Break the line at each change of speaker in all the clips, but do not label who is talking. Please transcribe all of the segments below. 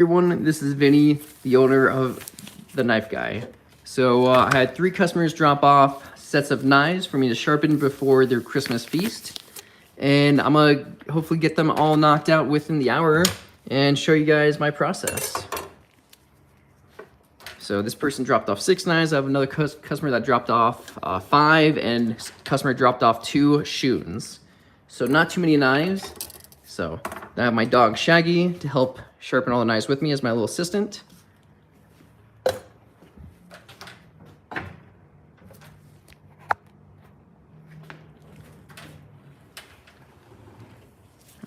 Everyone, this is Vinny, the owner of The Knife Guy. So I had 3 customers drop off sets of knives for me to sharpen before their Christmas feast. And I'm gonna hopefully get them all knocked out within the hour and show you guys my process. So this person dropped off 6 knives. I have another customer that dropped off 5, and customer dropped off 2 shoons. So not too many knives. So I have my dog Shaggy to help sharpen all the knives with me as my little assistant. All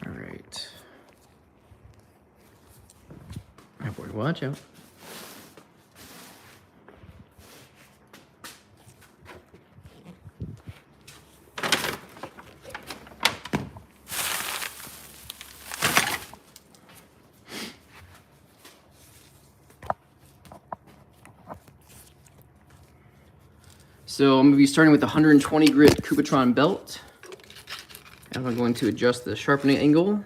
right. My boy, watch out. So I'm going to be starting with the 120 grit Cubitron belt. And I'm going to adjust the sharpening angle.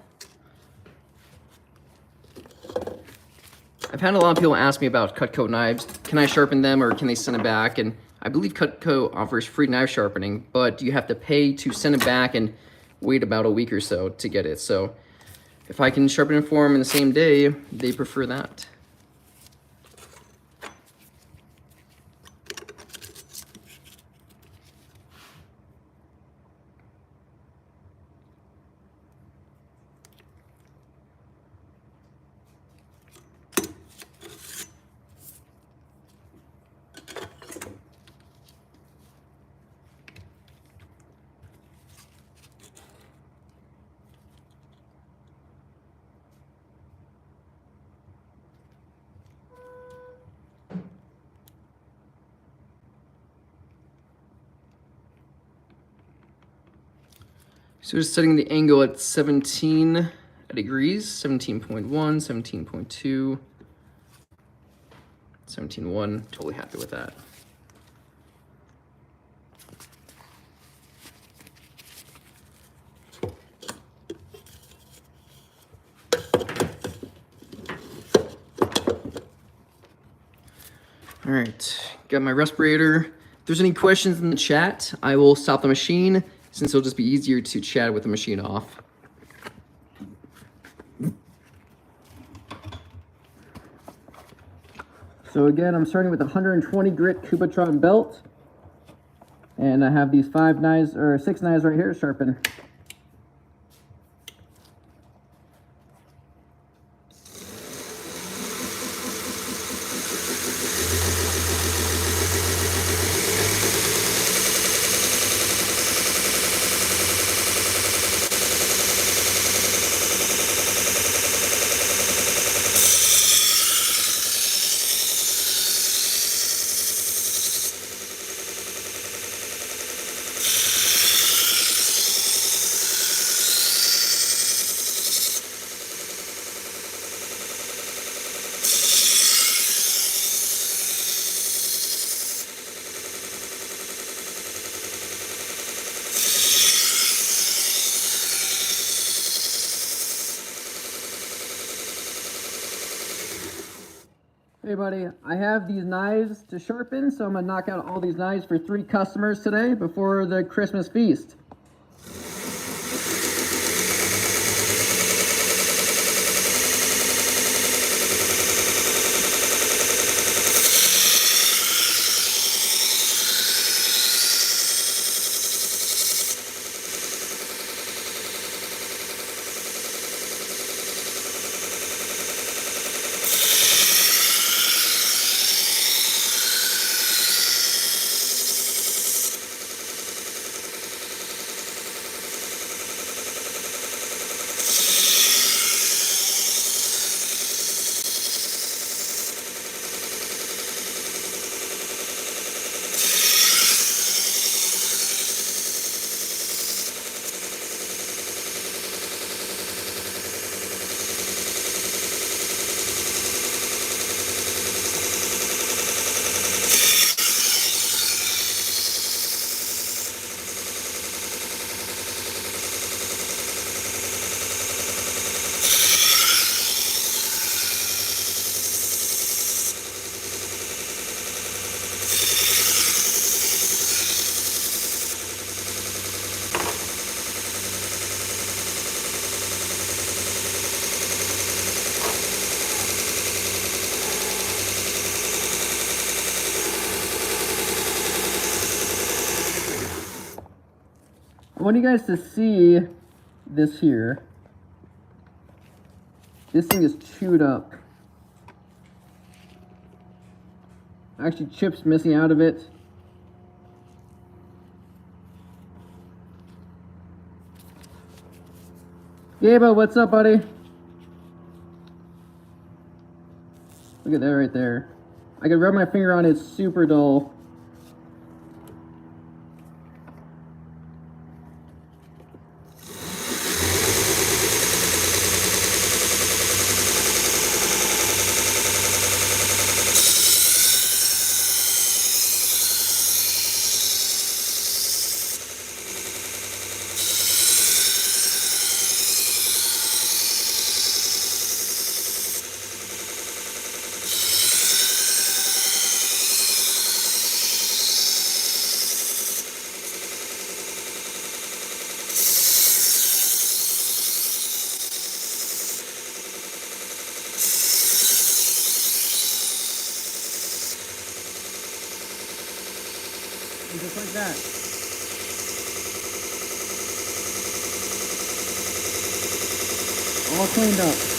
I've had a lot of people ask me about Cutco knives. Can I sharpen them or can they send it back? And I believe Cutco offers free knife sharpening, but you have to pay to send it back and wait about a week or so to get it. So if I can sharpen it for them in the same day, they prefer that. So just setting the angle at 17 degrees, 17.1, 17.2, 17.1, totally happy with that. All right, got my respirator. If there's any questions in the chat, I will stop the machine, since it'll just be easier to chat with the machine off. So again, I'm starting with a 120 grit Cubitron belt. And I have these 6 knives right here to sharpen. Hey buddy, I have these knives to sharpen, so I'm gonna knock out all these knives for 3 customers today before the Christmas feast. want you guys to see this here. This thing is chewed up. Actually, chips missing out of it. Gabo, what's up, buddy? Look at that right there. I can rub my finger on it, it's super dull. Just like that. All cleaned up.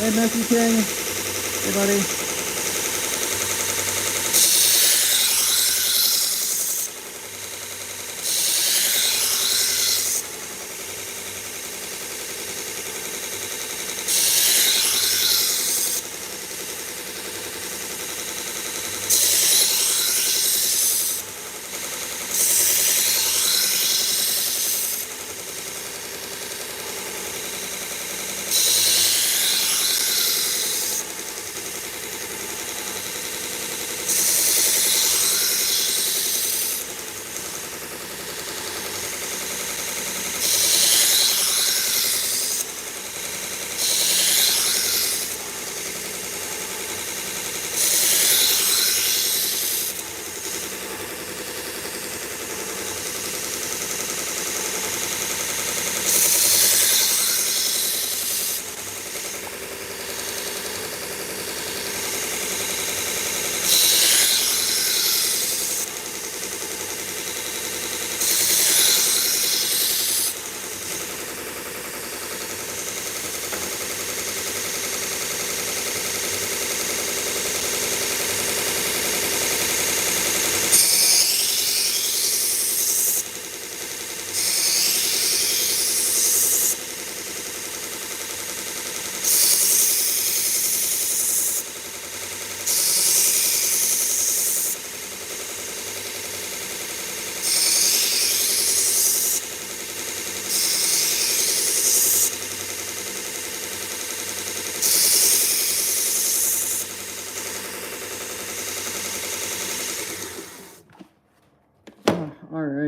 Hey, Messi King. Hey, buddy.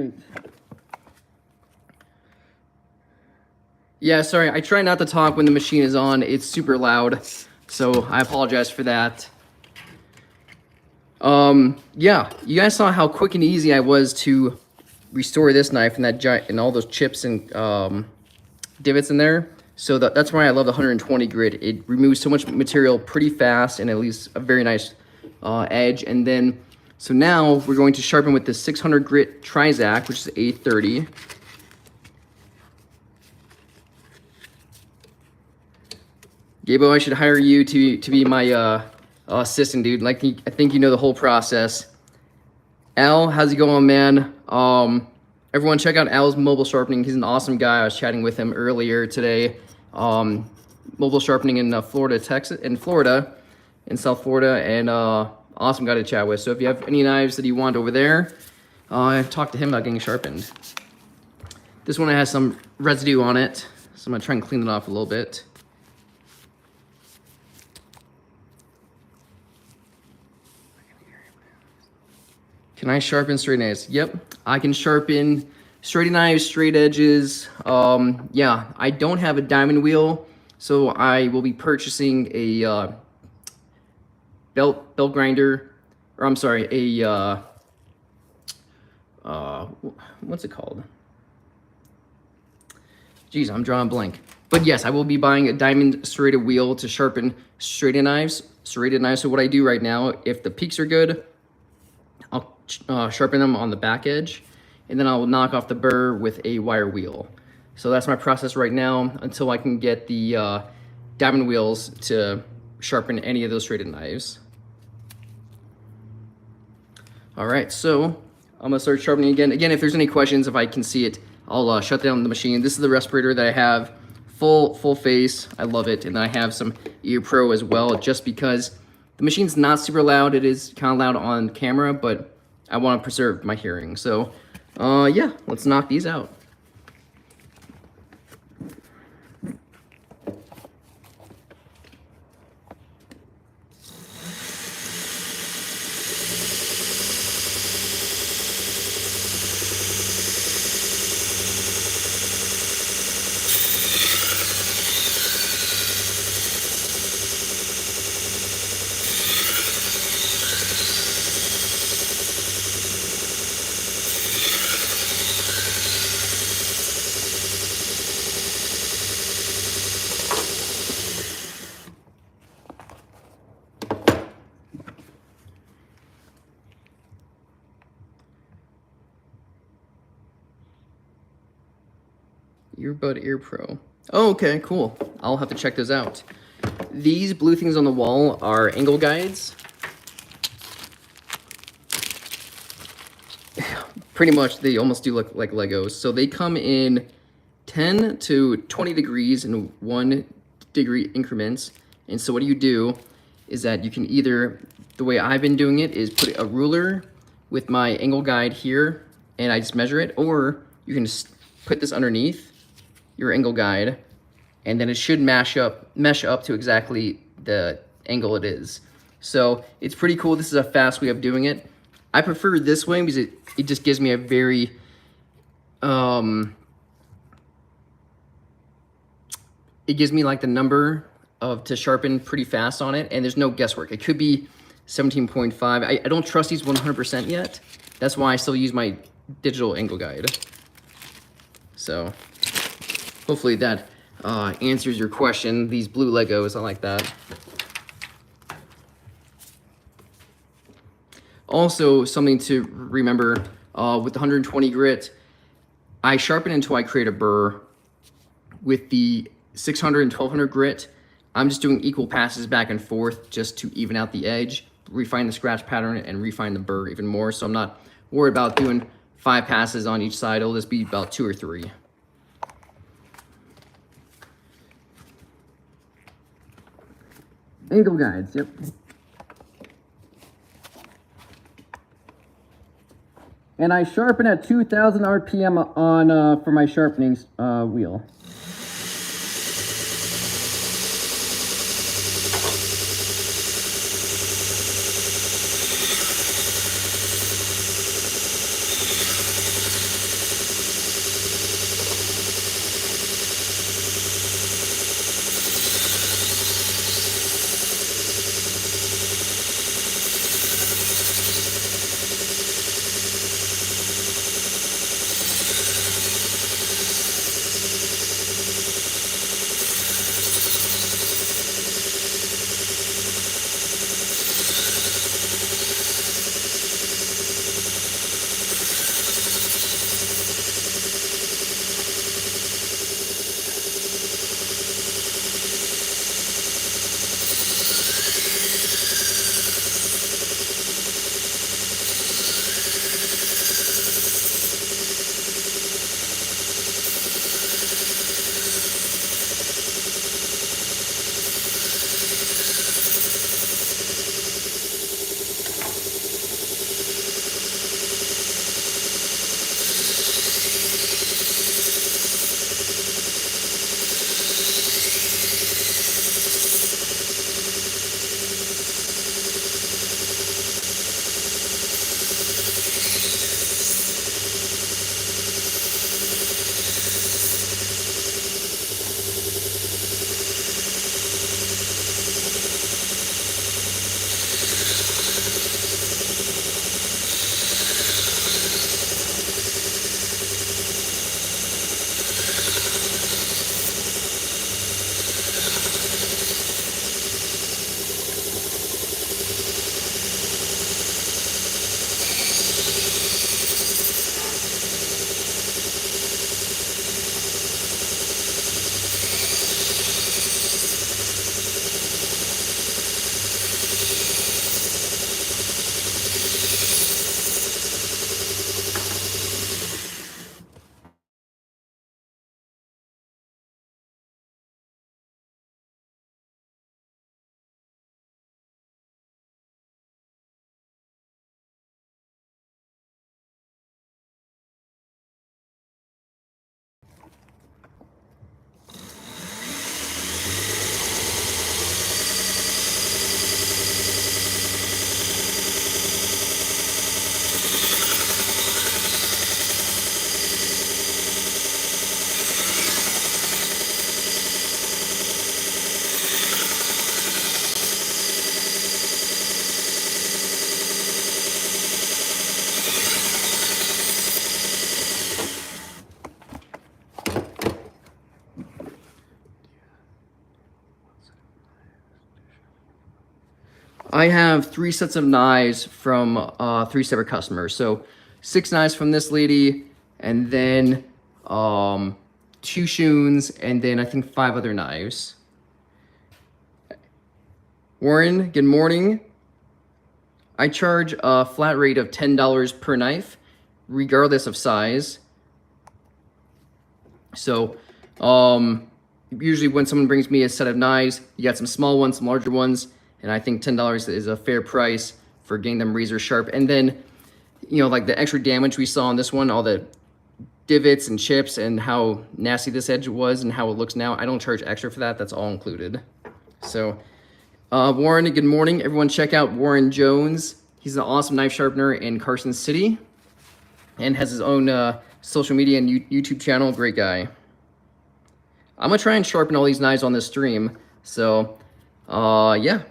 right. Yeah, sorry, I try not to talk when the machine is on. It's super loud, so I apologize for that. Yeah, you guys saw how quick and easy I was to restore this knife and that giant and all those chips and divots in there. So that's why I love the 120 grit. It removes so much material pretty fast and it leaves a very nice edge. And then, so now we're going to sharpen with the 600 grit Trizac, which is A30. Gabo, I should hire you to be my assistant, dude. Like, I think you know the whole process. Al, how's it going, man? Everyone check out Al's Mobile Sharpening. He's an awesome guy. I was chatting with him earlier today. Mobile Sharpening in Florida, Texas, in South Florida, and awesome guy to chat with. So if you have any knives that you want over there, talk to him about getting sharpened. This one has some residue on it, so I'm gonna try and clean it off a little bit. Can I sharpen straight knives? Yep, I can sharpen straight knives, straight edges. Yeah, I don't have a diamond wheel, so I will be purchasing a belt grinder, or I'm sorry, a what's it called? Geez, I'm drawing a blank. But yes, I will be buying a diamond serrated wheel to sharpen serrated knives. So what I do right now, if the peaks are good, I'll sharpen them on the back edge, and then I'll knock off the burr with a wire wheel. So that's my process right now until I can get the diamond wheels to sharpen any of those serrated knives. All right, so I'm gonna start sharpening again. Again, if there's any questions, if I can see it, I'll shut down the machine. This is the respirator that I have, full face. I love it, and then I have some Ear Pro as well, just because the machine's not super loud. It is kind of loud on camera, but I want to preserve my hearing. So, yeah, let's knock these out. Earbud Ear Pro. Oh, okay, cool. I'll have to check those out. These blue things on the wall are angle guides. Pretty much, they almost do look like Legos. So they come in 10 to 20 degrees in 1 degree increments. And so what you do is that you can either, the way I've been doing it is put a ruler with my angle guide here, and I just measure it, or you can just put this underneath your angle guide, and then it should mesh up to exactly the angle it is. So it's pretty cool. This is a fast way of doing it. I prefer this way because it just gives me a very it gives me like the number of to sharpen pretty fast on it, and there's no guesswork. It could be 17.5. I don't trust these 100% yet. That's why I still use my digital angle guide. So hopefully that answers your question. These blue Legos, I like that. Also, something to remember with the 120 grit, I sharpen until I create a burr. With the 600 and 1200 grit, I'm just doing equal passes back and forth just to even out the edge, refine the scratch pattern, and refine the burr even more. So I'm not worried about doing 5 passes on each side. It'll just be about 2 or 3. Angle guides, yep. And I sharpen at 2,000 RPM on for my sharpening wheel. I have 3 sets of knives from 3 separate customers. So 6 knives from this lady, and then 2 shoons, and then I think 5 other knives. Warren, good morning. I charge a flat rate of $10 per knife, regardless of size. So usually when someone brings me a set of knives, you got some small ones, some larger ones, and I think $10 is a fair price for getting them razor sharp. And then, you know, like the extra damage we saw on this one, all the divots and chips and how nasty this edge was and how it looks now, I don't charge extra for that. That's all included. So Warren, good morning. Everyone check out Warren Jones. He's an awesome knife sharpener in Carson City and has his own social media and YouTube channel. Great guy. I'm gonna try and sharpen all these knives on this stream. So yeah.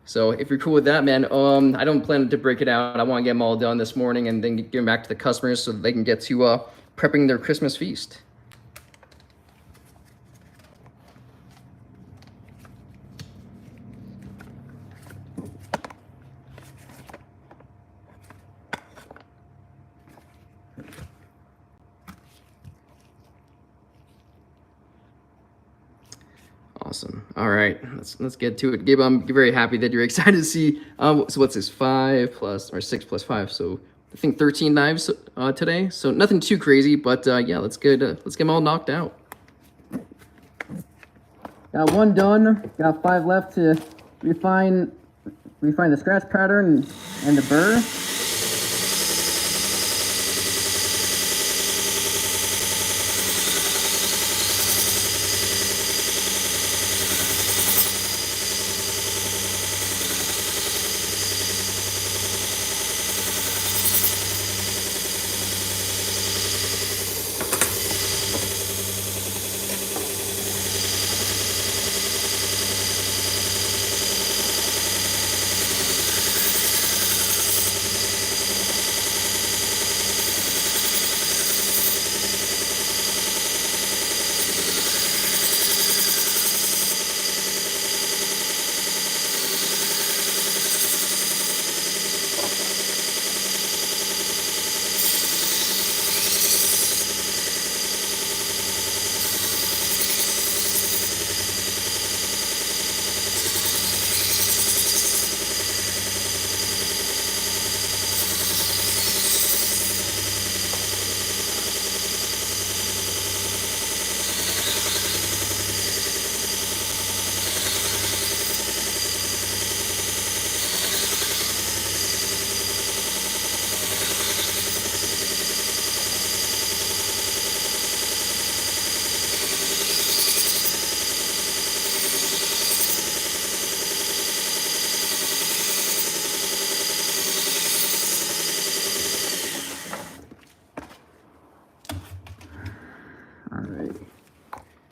So if you're cool with that, man, I don't plan to break it out. I want to get them all done this morning and then get them back to the customers so that they can get to prepping their Christmas feast. Awesome. All right, let's get to it. Gabe, I'm very happy that you're excited to see. So what's this? 5 plus or 6 plus 5? So I think 13 knives today. So nothing too crazy, but yeah, let's get them all knocked out. Got 1 done. Got 5 left to refine the scratch pattern and the burr.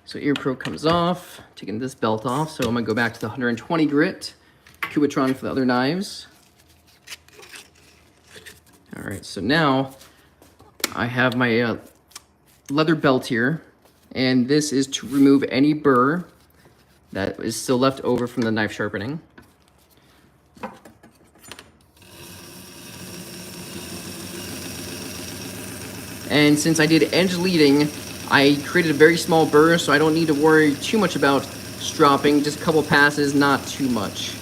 So ear probe comes off, taking this belt off. So I'm gonna go back to the 120 grit Cubitron for the other knives. All right, so now I have my leather belt here, and this is to remove any burr that is still left over from the knife sharpening. And since I did edge leading, I created a very small burr, so I don't need to worry too much about stropping, just a couple passes, not too much.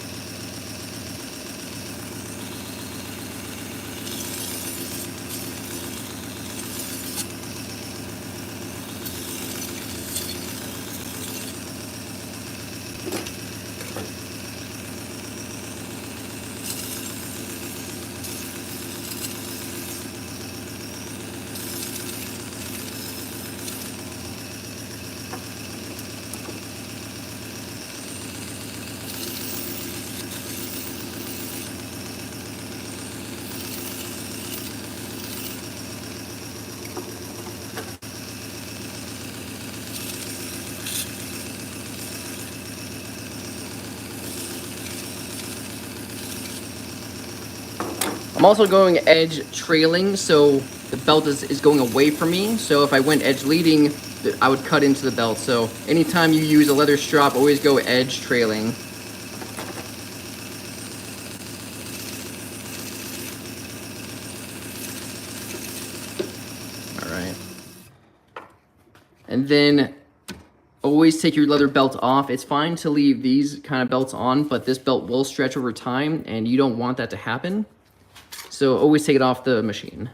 I'm also going edge trailing, so the belt is going away from me. So if I went edge leading, I would cut into the belt. So anytime you use a leather strap, always go edge trailing. And then always take your leather belt off. It's fine to leave these kind of belts on, but this belt will stretch over time and you don't want that to happen. So always take it off the machine.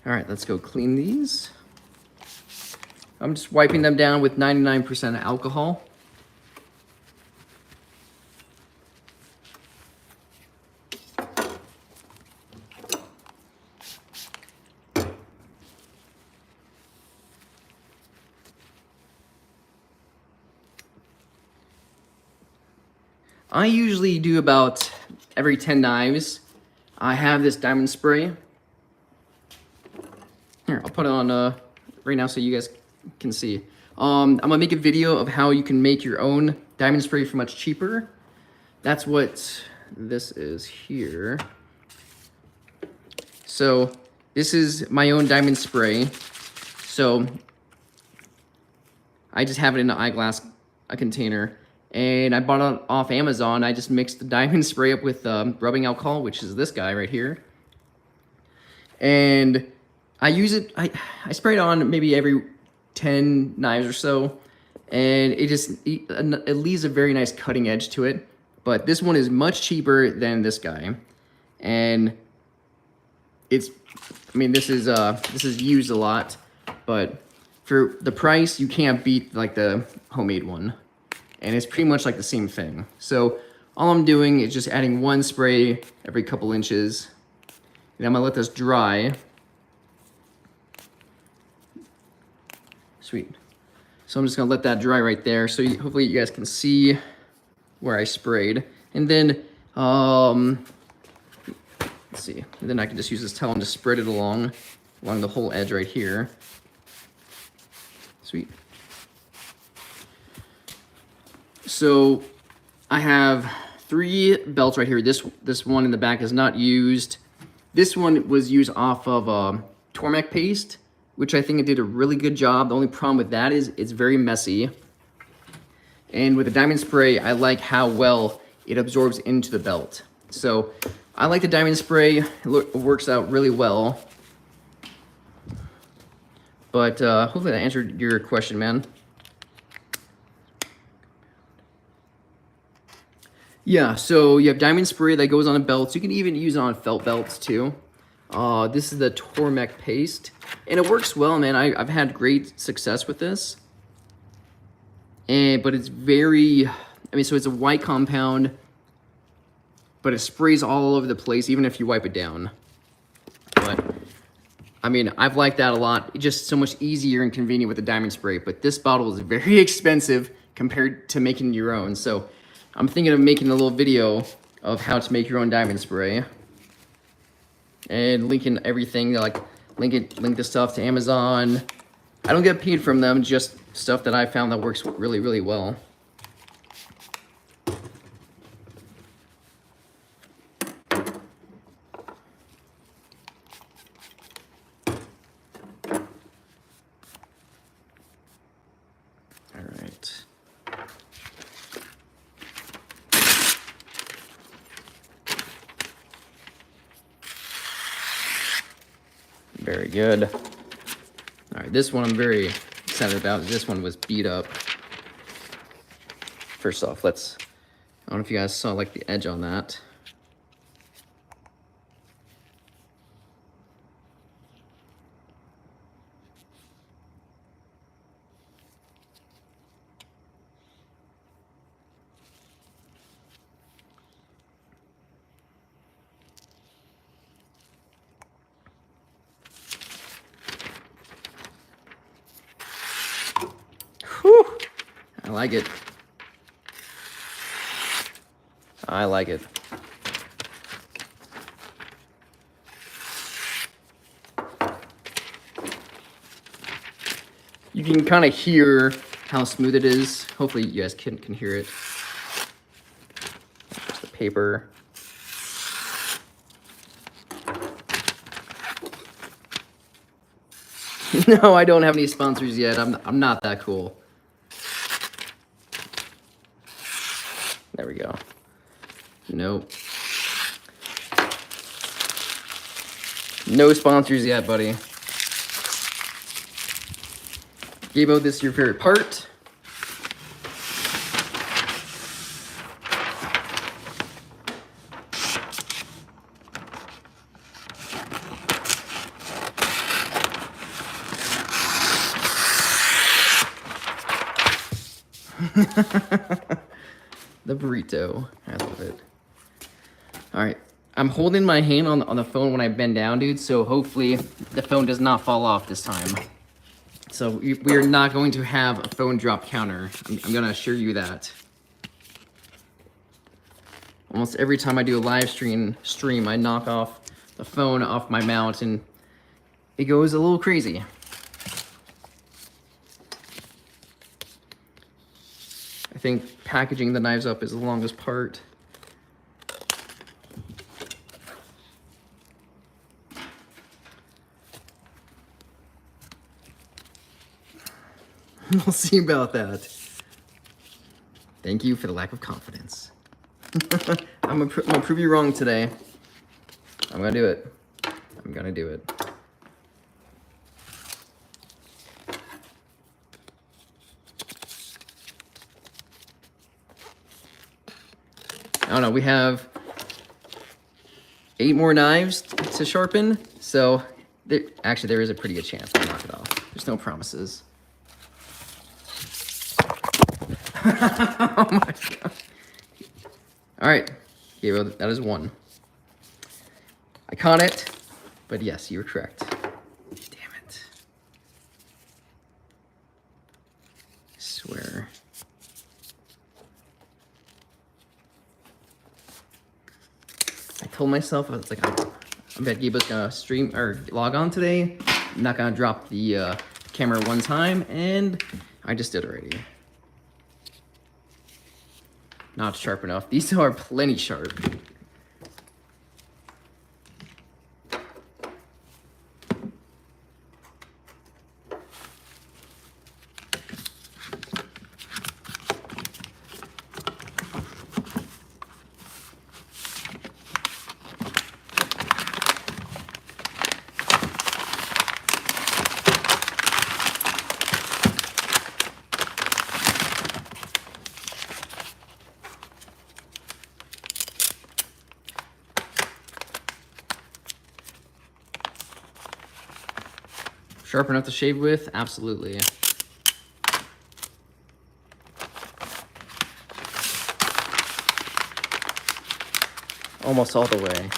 All right, let's go clean these. I'm just wiping them down with 99% alcohol. I usually do about every 10 knives. I have this diamond spray. Here, I'll put it on right now so you guys can see. I'm gonna make a video of how you can make your own diamond spray for much cheaper. That's what this is here. So this is my own diamond spray. So I just have it in an eyeglass container. And I bought it off Amazon. I just mixed the diamond spray up with rubbing alcohol, which is this guy right here. And I use it, I spray it on maybe every 10 knives or so. And it leaves a very nice cutting edge to it. But this one is much cheaper than this guy. And this is used a lot. But for the price, you can't beat like the homemade one. And it's pretty much like the same thing. So all I'm doing is just adding one spray every couple inches. And I'm gonna let this dry. Sweet. So I'm just gonna let that dry right there. So hopefully you guys can see where I sprayed. And then, let's see. And then I can just use this towel and just spread it along the whole edge right here. Sweet. So I have 3 belts right here. This one in the back is not used. This one was used off of Tormek paste, which I think it did a really good job. The only problem with that is it's very messy. And with the diamond spray, I like how well it absorbs into the belt. So I like the diamond spray. It works out really well. But hopefully that answered your question, man. Yeah, so you have diamond spray that goes on the belts. You can even use it on felt belts too. This is the Tormek paste, and it works well, man. I've had great success with this. But it's very, so it's a white compound, but it sprays all over the place, even if you wipe it down. But, I've liked that a lot. It's just so much easier and convenient with the diamond spray, but this bottle is very expensive compared to making your own. So I'm thinking of making a little video of how to make your own diamond spray. And linking everything, like link the stuff to Amazon. I don't get paid from them, just stuff that I found that works really, really well. All right. Very good. All right, this one I'm very excited about. This one was beat up. First off, I don't know if you guys saw like the edge on that. Whew. I like it. I like it. You can kind of hear how smooth it is. Hopefully you guys can hear it. Just the paper. No, I don't have any sponsors yet. I'm not that cool. There we go. Nope. No sponsors yet, buddy. Gabo, this is your favorite part. The burrito. I love it. All right. I'm holding my hand on the phone when I bend down, dude, so hopefully the phone does not fall off this time. So we are not going to have a phone drop counter. I'm going to assure you that. Almost every time I do a live stream, I knock off the phone off my mount, and it goes a little crazy. I think packaging the knives up is the longest part. We'll see about that. Thank you for the lack of confidence. I'm gonna prove you wrong today. I'm gonna do it. I'm gonna do it. I don't know, we have 8 more knives to sharpen, so actually there is a pretty good chance I'll knock it off. There's no promises. Oh my god. All right, Gabriel, that is 1. I caught it, but yes, you were correct. Damn it. I swear. I told myself, I was like, I bet Gabriel's gonna stream or log on today. I'm not gonna drop the camera one time, and I just did already. Not sharp enough. These are plenty sharp. Sharp enough to shave with? Absolutely. Almost all the way.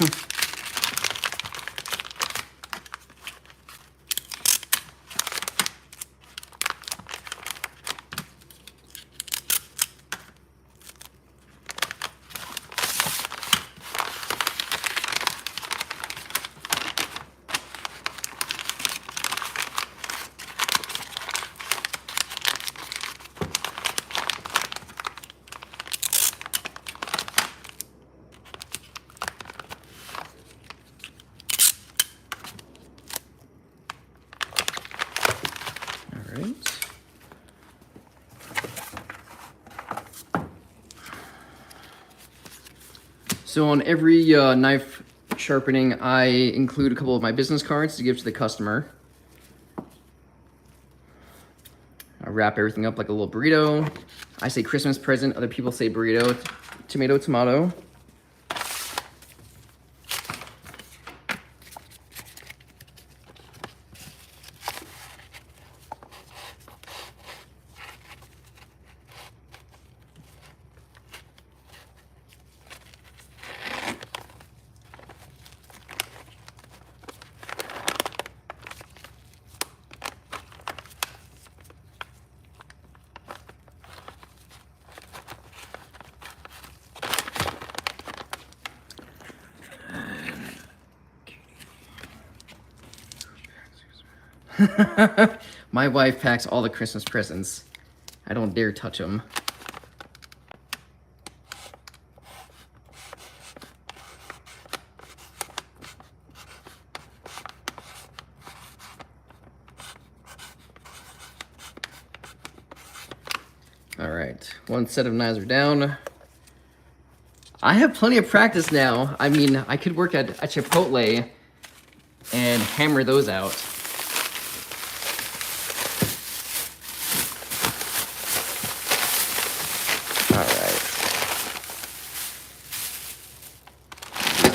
So on every knife sharpening, I include a couple of my business cards to give to the customer. I wrap everything up like a little burrito. I say Christmas present, other people say burrito, tomato, tomato. My wife packs all the Christmas presents. I don't dare touch them. All right, 1 set of knives are down. I have plenty of practice now. I mean, I could work at a Chipotle and hammer those out.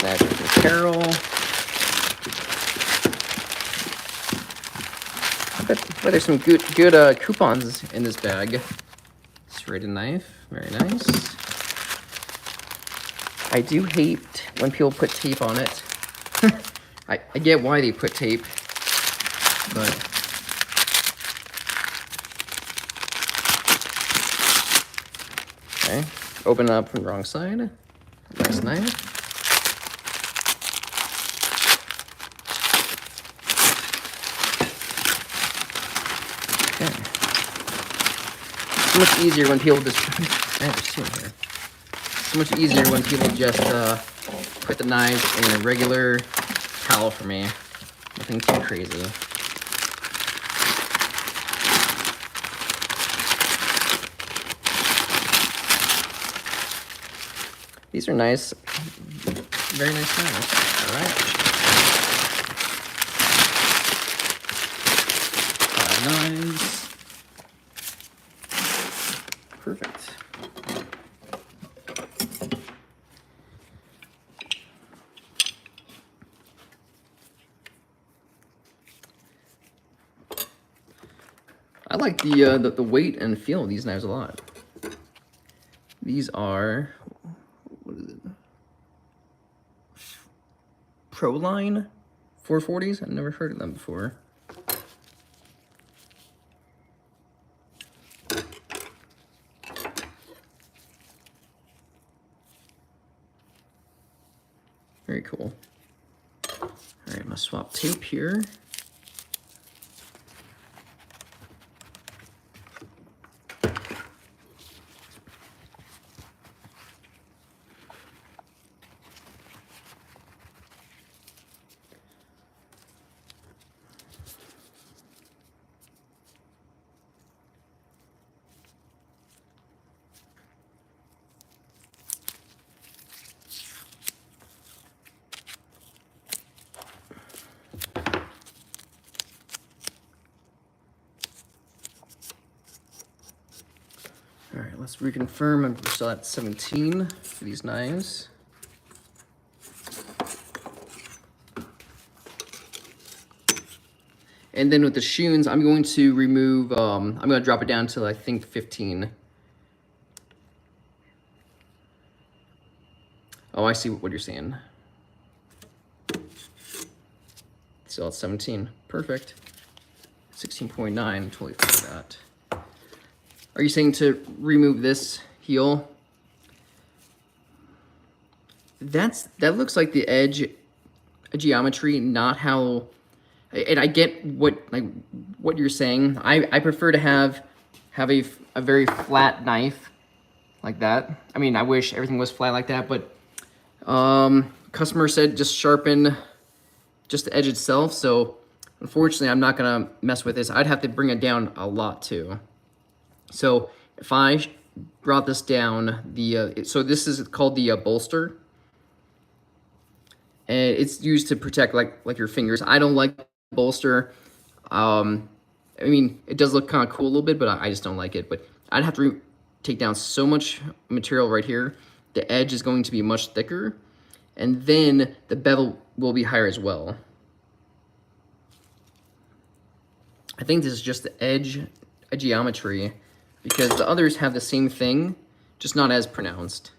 Knife from Carol. But there's some good coupons in this bag. Serrated knife, very nice. I do hate when people put tape on it. I get why they put tape, but okay. Open up from the wrong side. Nice knife. Okay. It's much easier when people just It's much easier when people just put the knives in a regular towel for me. Nothing too crazy. These are nice, very nice knives. All right. 5 knives. Perfect. I like the weight and feel of these knives a lot. These are, what is it? Proline 440s. I've never heard of them before. Very cool. All right, I'm gonna swap tape here. All right, let's reconfirm. I'm still at 17 for these knives. And then with the shoons, I'm going to remove, I'm going to drop it down to, I think, 15. Oh, I see what you're saying. Still at 17. Perfect. 16.9, totally fine with that. Are you saying to remove this heel? That looks like the edge geometry, not how. And I get what you're saying. I prefer to have a very flat knife like that. I mean, I wish everything was flat like that, but customer said just sharpen just the edge itself. So unfortunately, I'm not gonna mess with this. I'd have to bring it down a lot too. So if I brought this down, so this is called the bolster, and it's used to protect like your fingers. I don't like bolster. I mean, it does look kind of cool a little bit, but I just don't like it. But I'd have to take down so much material right here. The edge is going to be much thicker, and then the bevel will be higher as well. I think this is just the edge geometry, because the others have the same thing, just not as pronounced.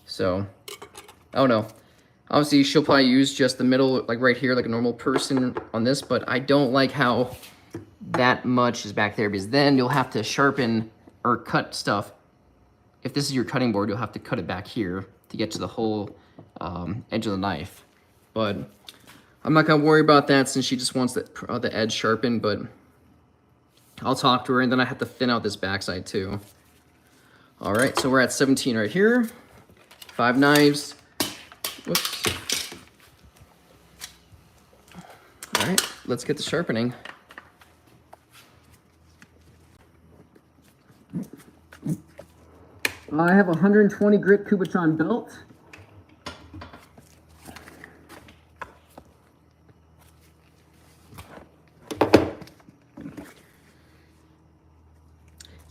So, I don't know. Obviously, she'll probably use just the middle, like right here, like a normal person on this, but I don't like how that much is back there, because then you'll have to sharpen or cut stuff. If this is your cutting board, you'll have to cut it back here to get to the whole edge of the knife. But I'm not gonna worry about that since she just wants the edge sharpened, but I'll talk to her, and then I have to thin out this backside too. All right, so we're at 17 right here. 5 knives. Whoops. All right, let's get the sharpening. I have a 120 grit Kubotron belt.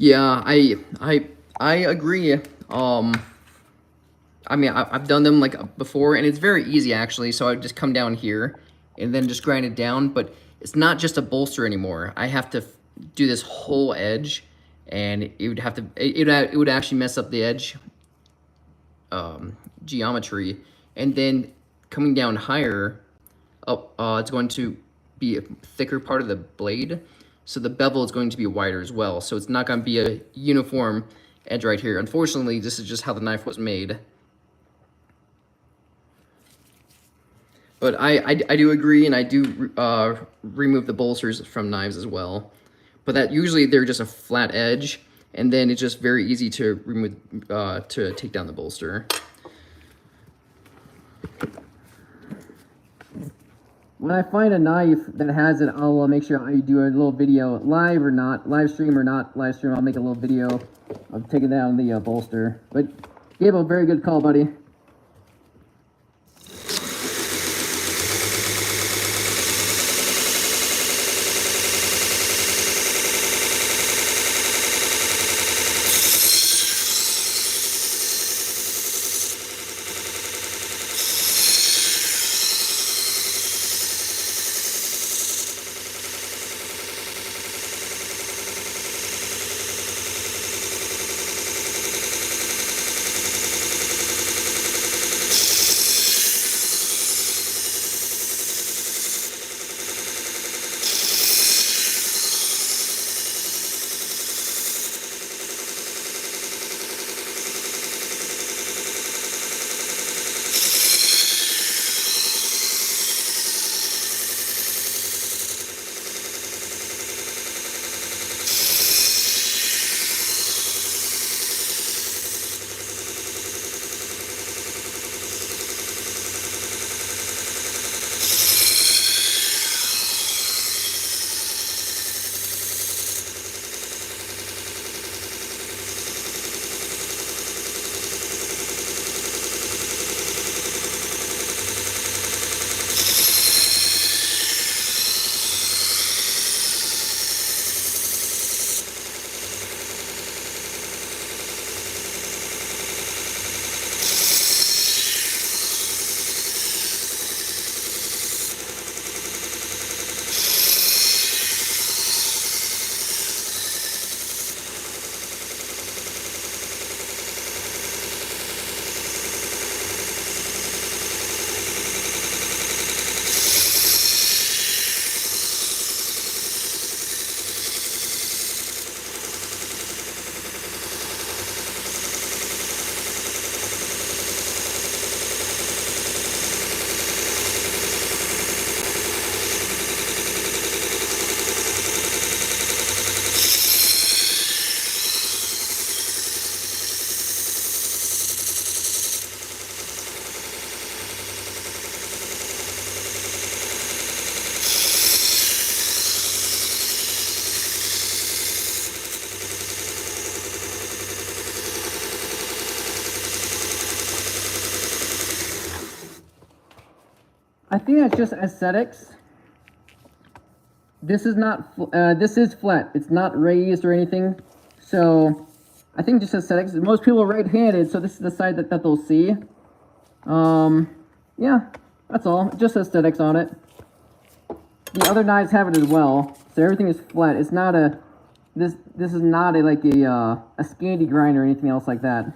Yeah, I agree. I mean, I've done them like before, and it's very easy actually. So I just come down here and then just grind it down. But it's not just a bolster anymore. I have to do this whole edge, and it would have to it would actually mess up the edge geometry. And then coming down higher, up it's going to be a thicker part of the blade, so the bevel is going to be wider as well. So it's not going to be a uniform edge right here. Unfortunately, this is just how the knife was made. But I do agree, and I do remove the bolsters from knives as well. But that usually they're just a flat edge, and then it's just very easy to remove to take down the bolster. When I find a knife that has it, I'll make sure I do a little video, live or not, live stream or not live stream. I'll make a little video of taking down the bolster. But gave a very good call, buddy. I think that's just aesthetics. This is not, this is flat. It's not raised or anything. So I think just aesthetics. Most people are right-handed, so this is the side that they'll see. Yeah, that's all. Just aesthetics on it. The other knives have it as well, so everything is flat. It's not a, this is not a, like a Scandi grind or anything else like that.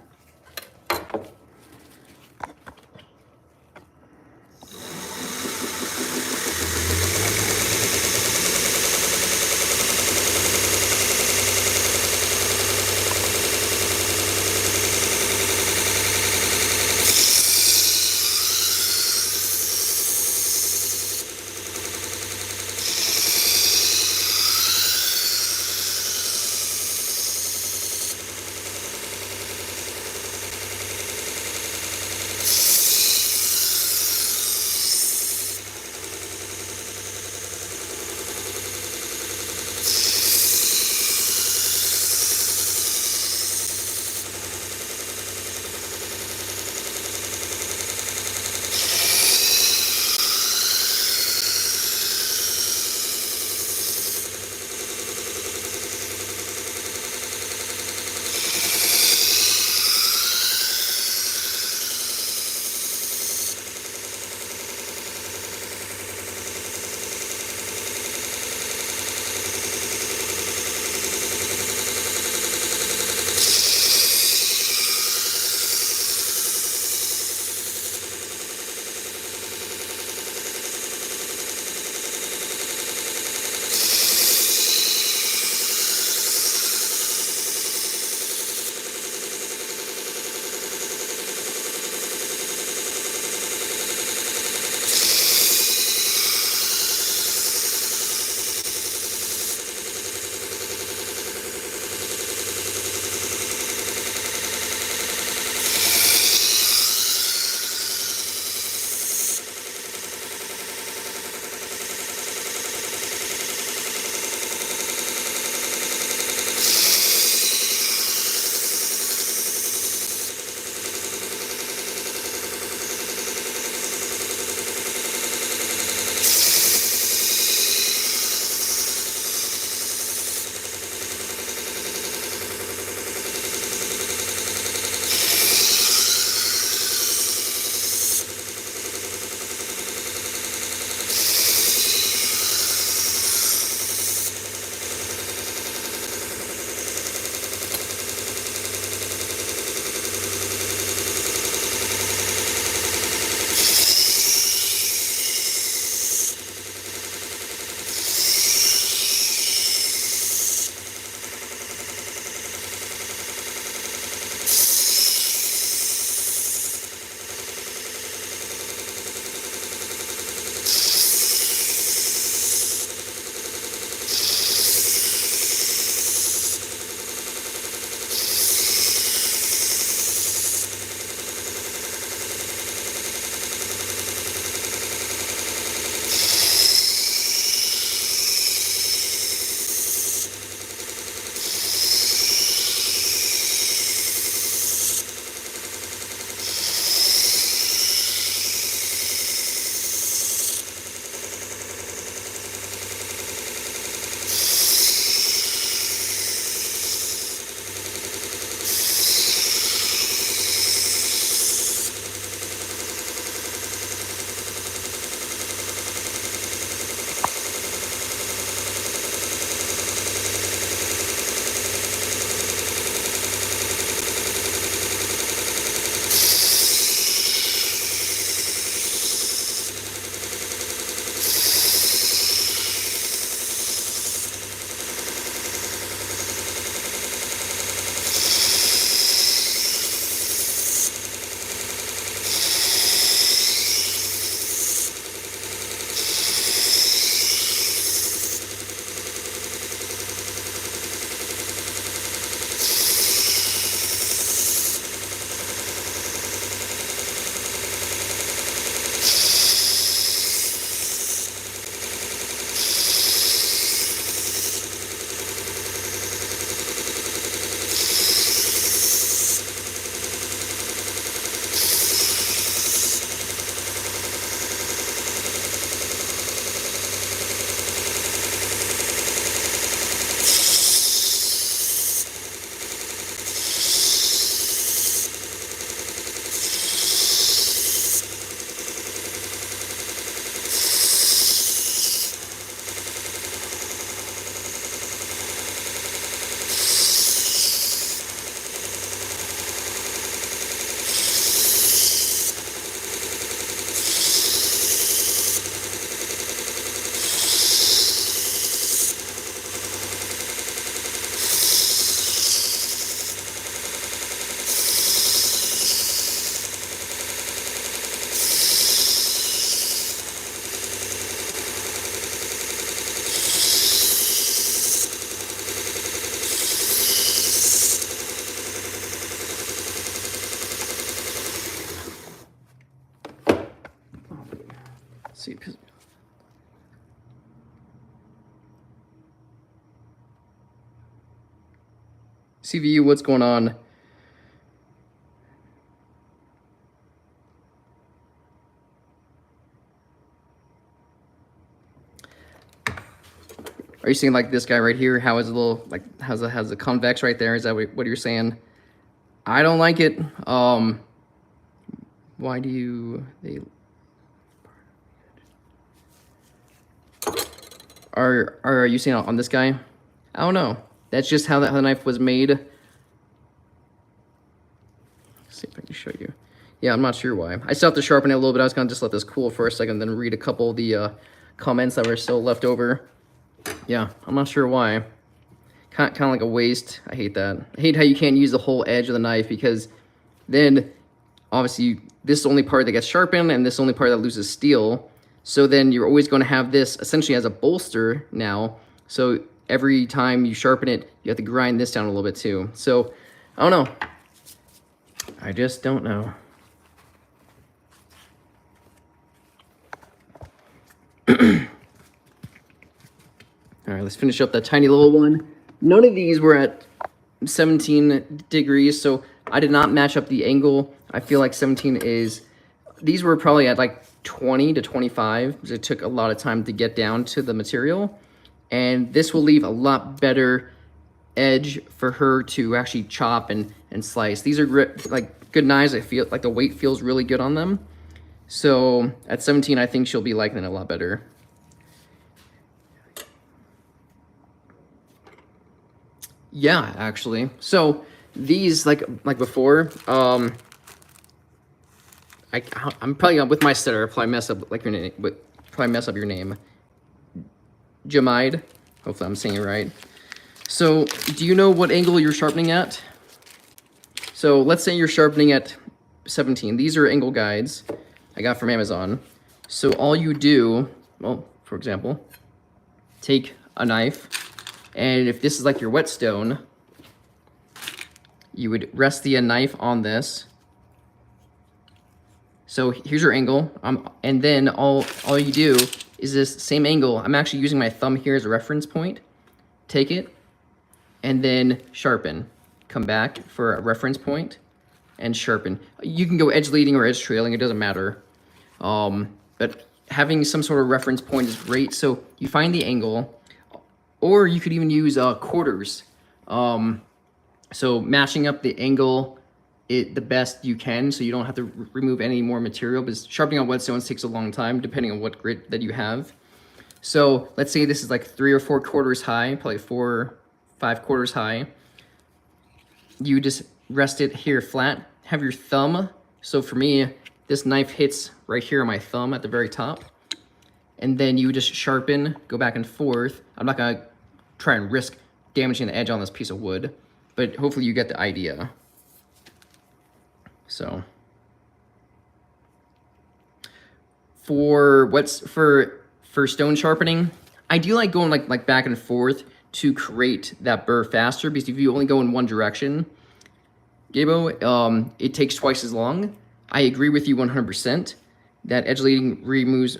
CVU, what's going on? Are you seeing like this guy right here? How is a little like has a convex right there? Is that what you're saying? I don't like it. Why do they are you seeing on this guy? I don't know. That's just how the knife was made. Let's see if I can show you. Yeah, I'm not sure why. I still have to sharpen it a little bit. I was gonna just let this cool for a second, then read a couple of the comments that were still left over. Yeah, I'm not sure why. Kind of like a waste. I hate that. I hate how you can't use the whole edge of the knife, because then obviously this is the only part that gets sharpened and this is the only part that loses steel. So then you're always going to have this essentially as a bolster now. So every time you sharpen it, you have to grind this down a little bit too. So I don't know. I just don't know. All right, let's finish up that tiny little one. None of these were at 17 degrees, so I did not match up the angle. I feel like 17 is, these were probably at like 20 to 25, because it took a lot of time to get down to the material. And this will leave a lot better edge for her to actually chop and slice. These are like good knives. I feel like the weight feels really good on them. So at 17, I think she'll be liking it a lot better. Yeah, actually. So these, like before, I'm probably with my stutter, probably mess up like your name, but probably mess up your name. Jamide. Hopefully I'm saying it right. So do you know what angle you're sharpening at? So let's say you're sharpening at 17. These are angle guides I got from Amazon. So all you do, well, for example, take a knife, and if this is like your whetstone, you would rest the knife on this. So here's your angle, and then all you do is this same angle. I'm actually using my thumb here as a reference point. Take it, and then sharpen. Come back for a reference point, and sharpen. You can go edge leading or edge trailing, it doesn't matter. But having some sort of reference point is great. So you find the angle, or you could even use quarters. So matching up the angle the best you can, so you don't have to remove any more material, because sharpening on whetstones takes a long time depending on what grit that you have. So let's say this is like 3 or 4 quarters high, probably 4 or 5 quarters high. You just rest it here flat, have your thumb. So for me, this knife hits right here on my thumb at the very top. And then you just sharpen, go back and forth. I'm not gonna try and risk damaging the edge on this piece of wood, but hopefully you get the idea. So for stone sharpening, I do like going like back and forth to create that burr faster, because if you only go in one direction, Gabo, it takes twice as long. I agree with you 100%. That edge leading removes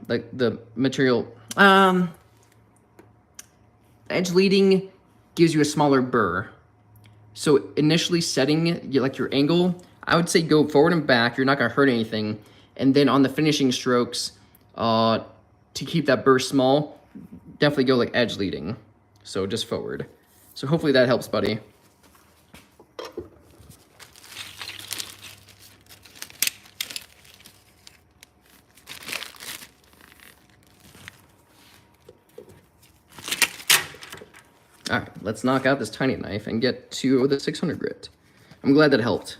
like the material. Edge leading gives you a smaller burr. So initially setting like your angle, I would say go forward and back. You're not gonna hurt anything. And then on the finishing strokes, to keep that burr small, definitely go like edge leading. So just forward. So hopefully that helps, buddy. All right, let's knock out this tiny knife and get to the 600 grit. I'm glad that helped.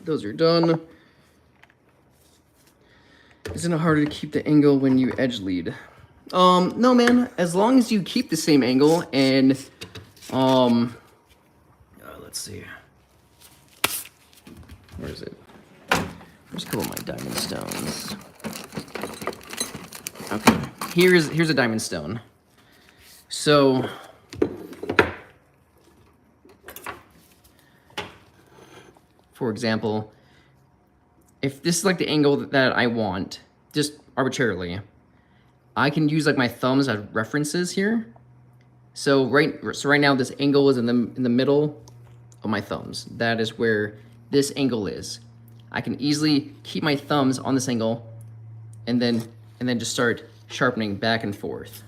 Those are done. Isn't it harder to keep the angle when you edge lead? No, man. As long as you keep the same angle and, let's see. Where is it? There's a couple of my diamond stones. Okay, here's a diamond stone. So, for example, if this is like the angle that I want, just arbitrarily, I can use like my thumbs as references here. So right now this angle is in the middle of my thumbs. That is where this angle is. I can easily keep my thumbs on this angle and then just start sharpening back and forth.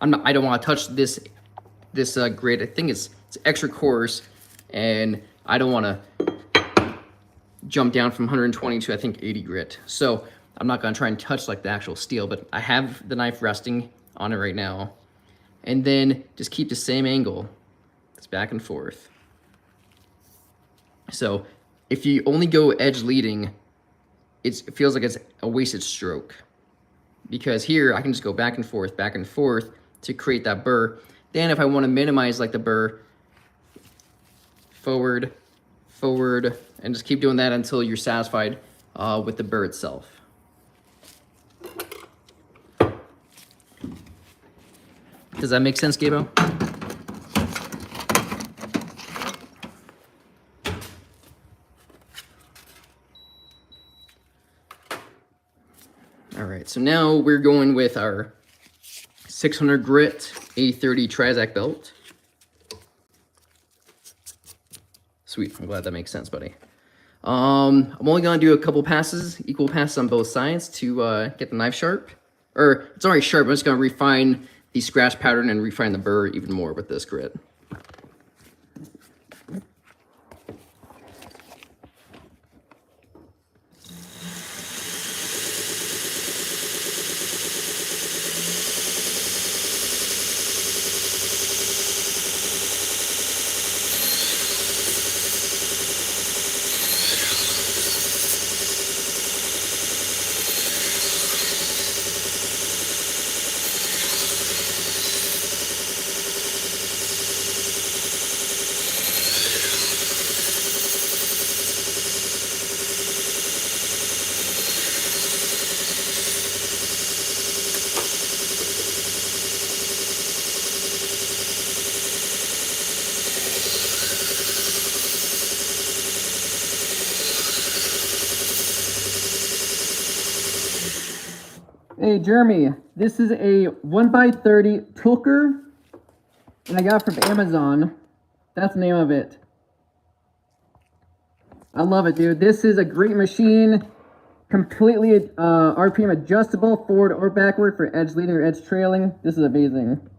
I don't want to touch this grit. I think it's extra coarse, and I don't want to jump down from 120 to I think 80 grit. So I'm not gonna try and touch like the actual steel, but I have the knife resting on it right now. And then just keep the same angle. It's back and forth. So if you only go edge leading, it feels like it's a wasted stroke. Because here I can just go back and forth to create that burr. Then if I want to minimize like the burr, forward, and just keep doing that until you're satisfied with the burr itself. Does that make sense, Gabo? All right, so now we're going with our 600 grit A30 Trizac belt. Sweet, I'm glad that makes sense, buddy. I'm only gonna do a couple passes, equal passes on both sides to get the knife sharp. Or, it's already sharp, I'm just gonna refine the scratch pattern and refine the burr even more with this grit. Hey Jeremy, this is a 1x30 Tulker, and I got it from Amazon. That's the name of it. I love it, dude. This is a great machine, completely RPM adjustable, forward or backward for edge leading or edge trailing. This is amazing.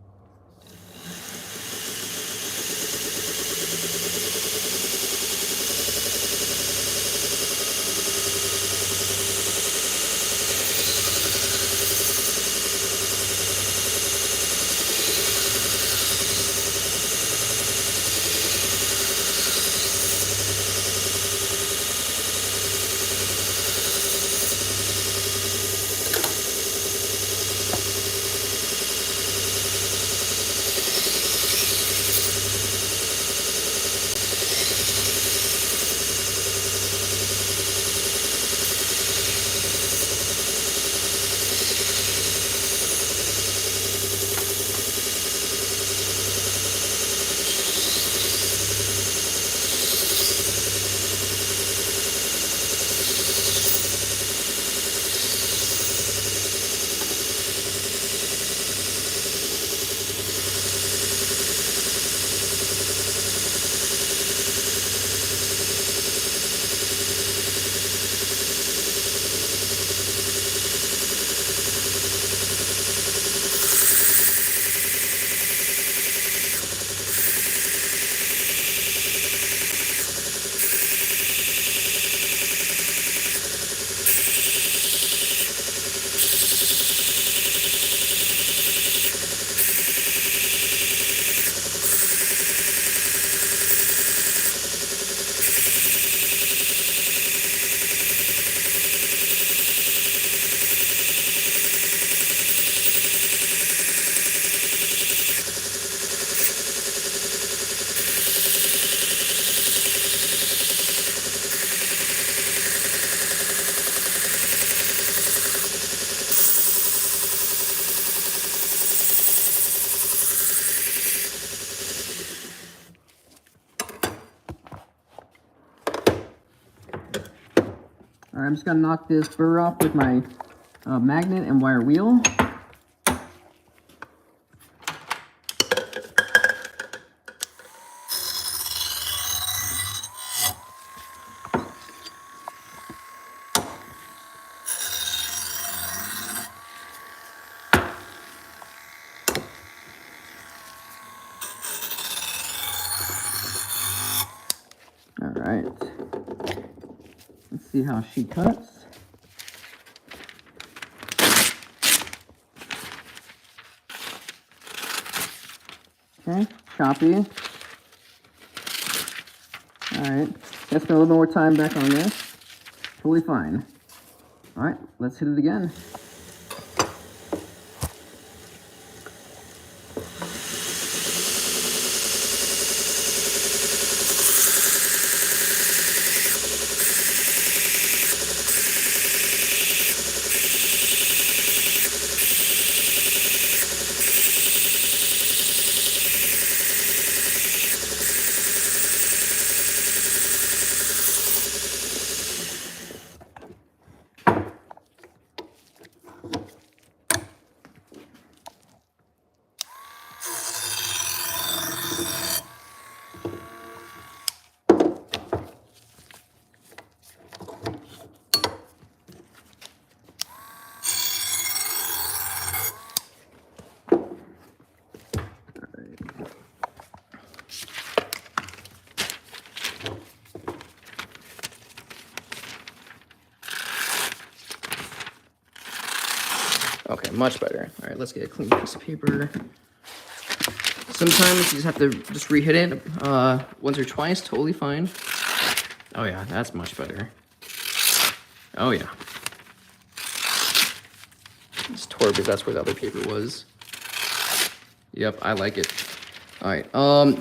right, I'm just gonna knock this burr off with my magnet and wire wheel. All right, let's see how she cuts. Okay, choppy. All right, let's spend a little more time back on this. Totally fine. All right, let's hit it again. Okay, much better. All right, let's get a clean piece of paper. Sometimes you just have to just re-hit it once or twice, totally fine. Oh yeah, that's much better. Oh yeah. It's tore because that's where the other paper was. Yep, I like it. All right,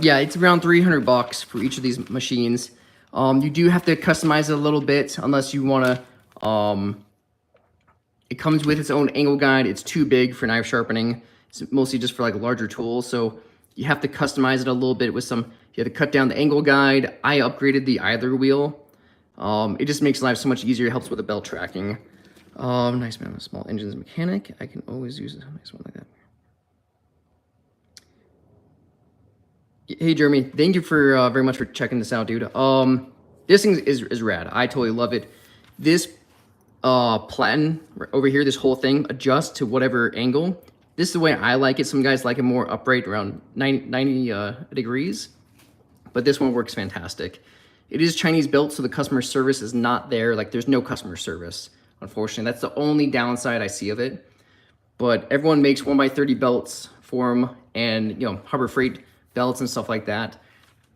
yeah, it's around 300 bucks for each of these machines. You do have to customize it a little bit unless you wanna, it comes with its own angle guide. It's too big for knife sharpening. It's mostly just for like larger tools. So you have to customize it a little bit with some, you have to cut down the angle guide. I upgraded the idler wheel. It just makes life so much easier. It helps with the belt tracking. Nice man, small engines mechanic. I can always use a nice one like that. Hey Jeremy, thank you for very much for checking this out, dude. This thing is rad. I totally love it. This platen over here, this whole thing adjusts to whatever angle. This is the way I like it. Some guys like it more upright, around 90 degrees, but this one works fantastic. It is Chinese built, so the customer service is not there. Like there's no customer service, unfortunately. That's the only downside I see of it. But everyone makes 1x30 belts for them, and you know, Harbor Freight belts and stuff like that.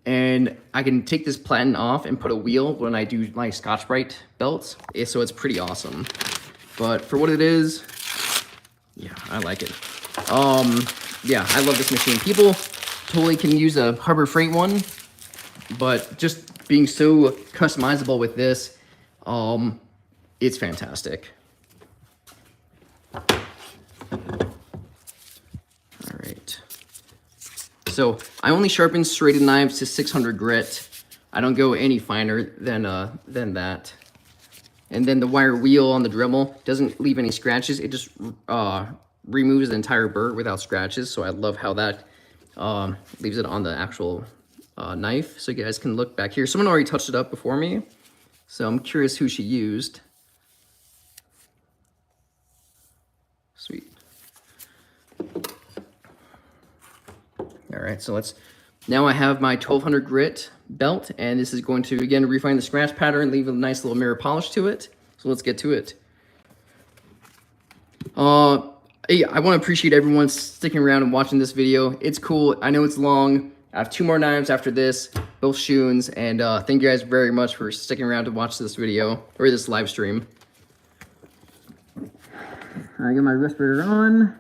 And I can take this platen off and put a wheel when I do my Scotch-Brite belts. So it's pretty awesome. But for what it is, yeah, I like it. Yeah, I love this machine. People totally can use a Harbor Freight one, but just being so customizable with this, it's fantastic. All right. So I only sharpen serrated knives to 600 grit. I don't go any finer than that. And then the wire wheel on the Dremel doesn't leave any scratches. It just removes the entire burr without scratches. So I love how that leaves it on the actual knife. So you guys can look back here. Someone already touched it up before me, so I'm curious who she used. Sweet. All right, so now I have my 1200 grit belt, and this is going to, again, refine the scratch pattern, leave a nice little mirror polish to it. So let's get to it. Hey, I want to appreciate everyone sticking around and watching this video. It's cool. I know it's long. I have 2 more knives after this, both shoons, and thank you guys very much for sticking around to watch this video, or this live stream. I get my respirator on.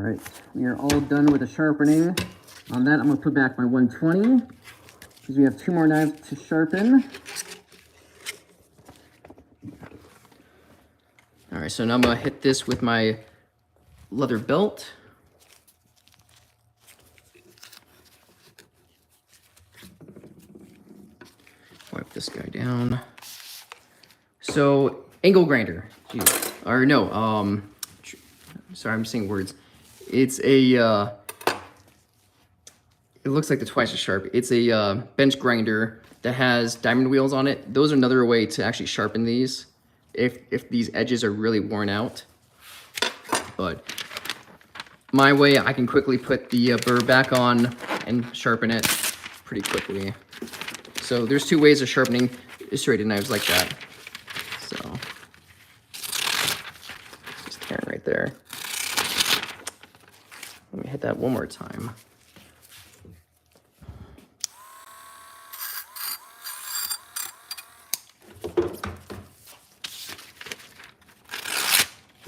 right, we are all done with the sharpening. On that, I'm gonna put back my 120 because we have 2 more knives to sharpen. All right, so now I'm gonna hit this with my leather belt. Wipe this guy down. So, angle grinder. Jeez. Or no, sorry, I'm saying words. It's a, it looks like the twice as sharp. It's a bench grinder that has diamond wheels on it. Those are another way to actually sharpen these if these edges are really worn out. But my way, I can quickly put the burr back on and sharpen it pretty quickly. So there's 2 ways of sharpening serrated knives like that. So just tearing right there. Let me hit that one more time.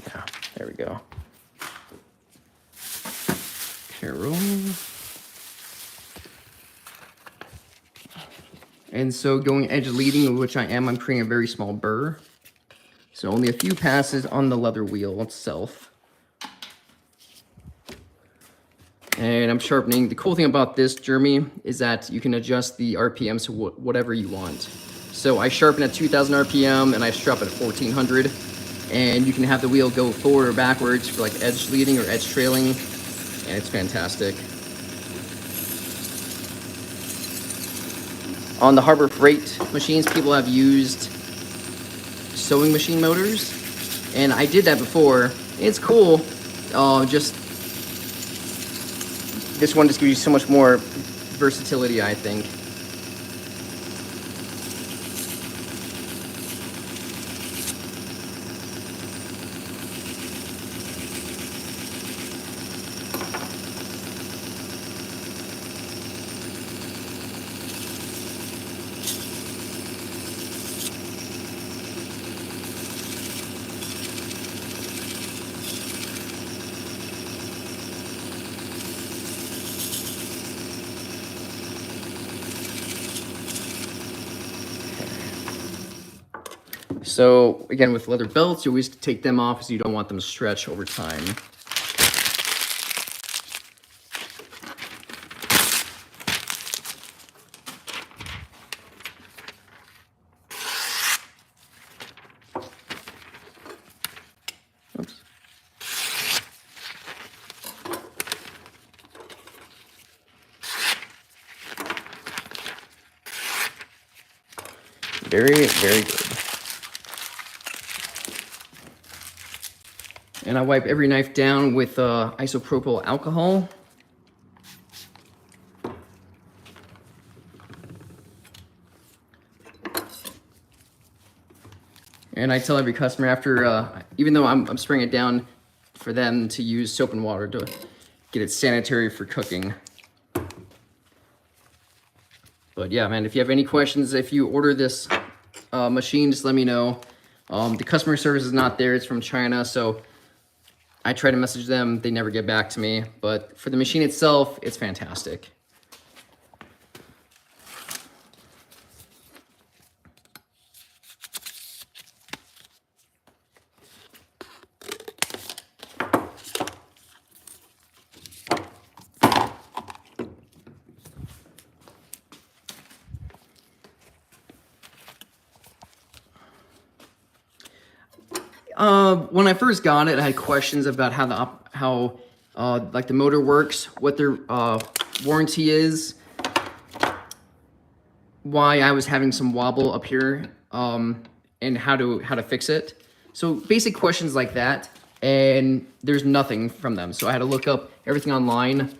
Yeah, there we go. Carol. And so going edge leading, which I am, I'm creating a very small burr. So only a few passes on the leather wheel itself. And I'm sharpening. The cool thing about this, Jeremy, is that you can adjust the RPM to whatever you want. So I sharpen at 2000 RPM and I strap at 1400. And you can have the wheel go forward or backwards for like edge leading or edge trailing. And it's fantastic. On the Harbor Freight machines, people have used sewing machine motors, and I did that before. It's cool, just this one just gives you so much more versatility, I think. So again, with leather belts, you always take them off because you don't want them to stretch over time. Oops. Very, very good. And I wipe every knife down with isopropyl alcohol. And I tell every customer after, even though I'm spraying it down, for them to use soap and water to get it sanitary for cooking. But yeah, man, if you have any questions, if you order this machine, just let me know. The customer service is not there, it's from China, so I try to message them, they never get back to me. But for the machine itself, it's fantastic. When I first got it, I had questions about how like the motor works, what their warranty is, why I was having some wobble up here, and how to fix it. So basic questions like that, and there's nothing from them. So I had to look up everything online.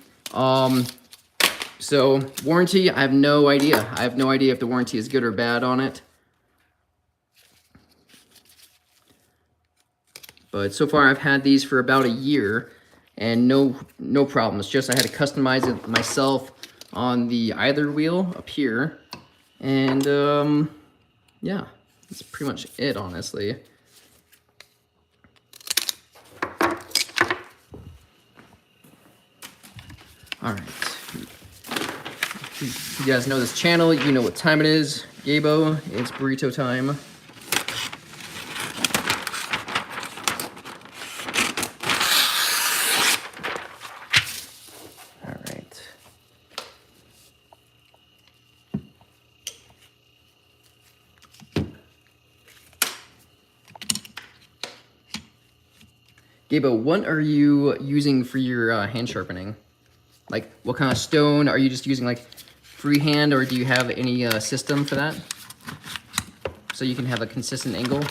So warranty, I have no idea. I have no idea if the warranty is good or bad on it. But so far I've had these for about a year and no problems. Just I had to customize it myself on the either wheel up here. And yeah, that's pretty much it, honestly. All right. You guys know this channel. You know what time it is. Gabo, it's burrito time. All right. Gabo, what are you using for your hand sharpening? Like, what kind of stone? Are you just using like freehand, or do you have any system for that? So you can have a consistent angle?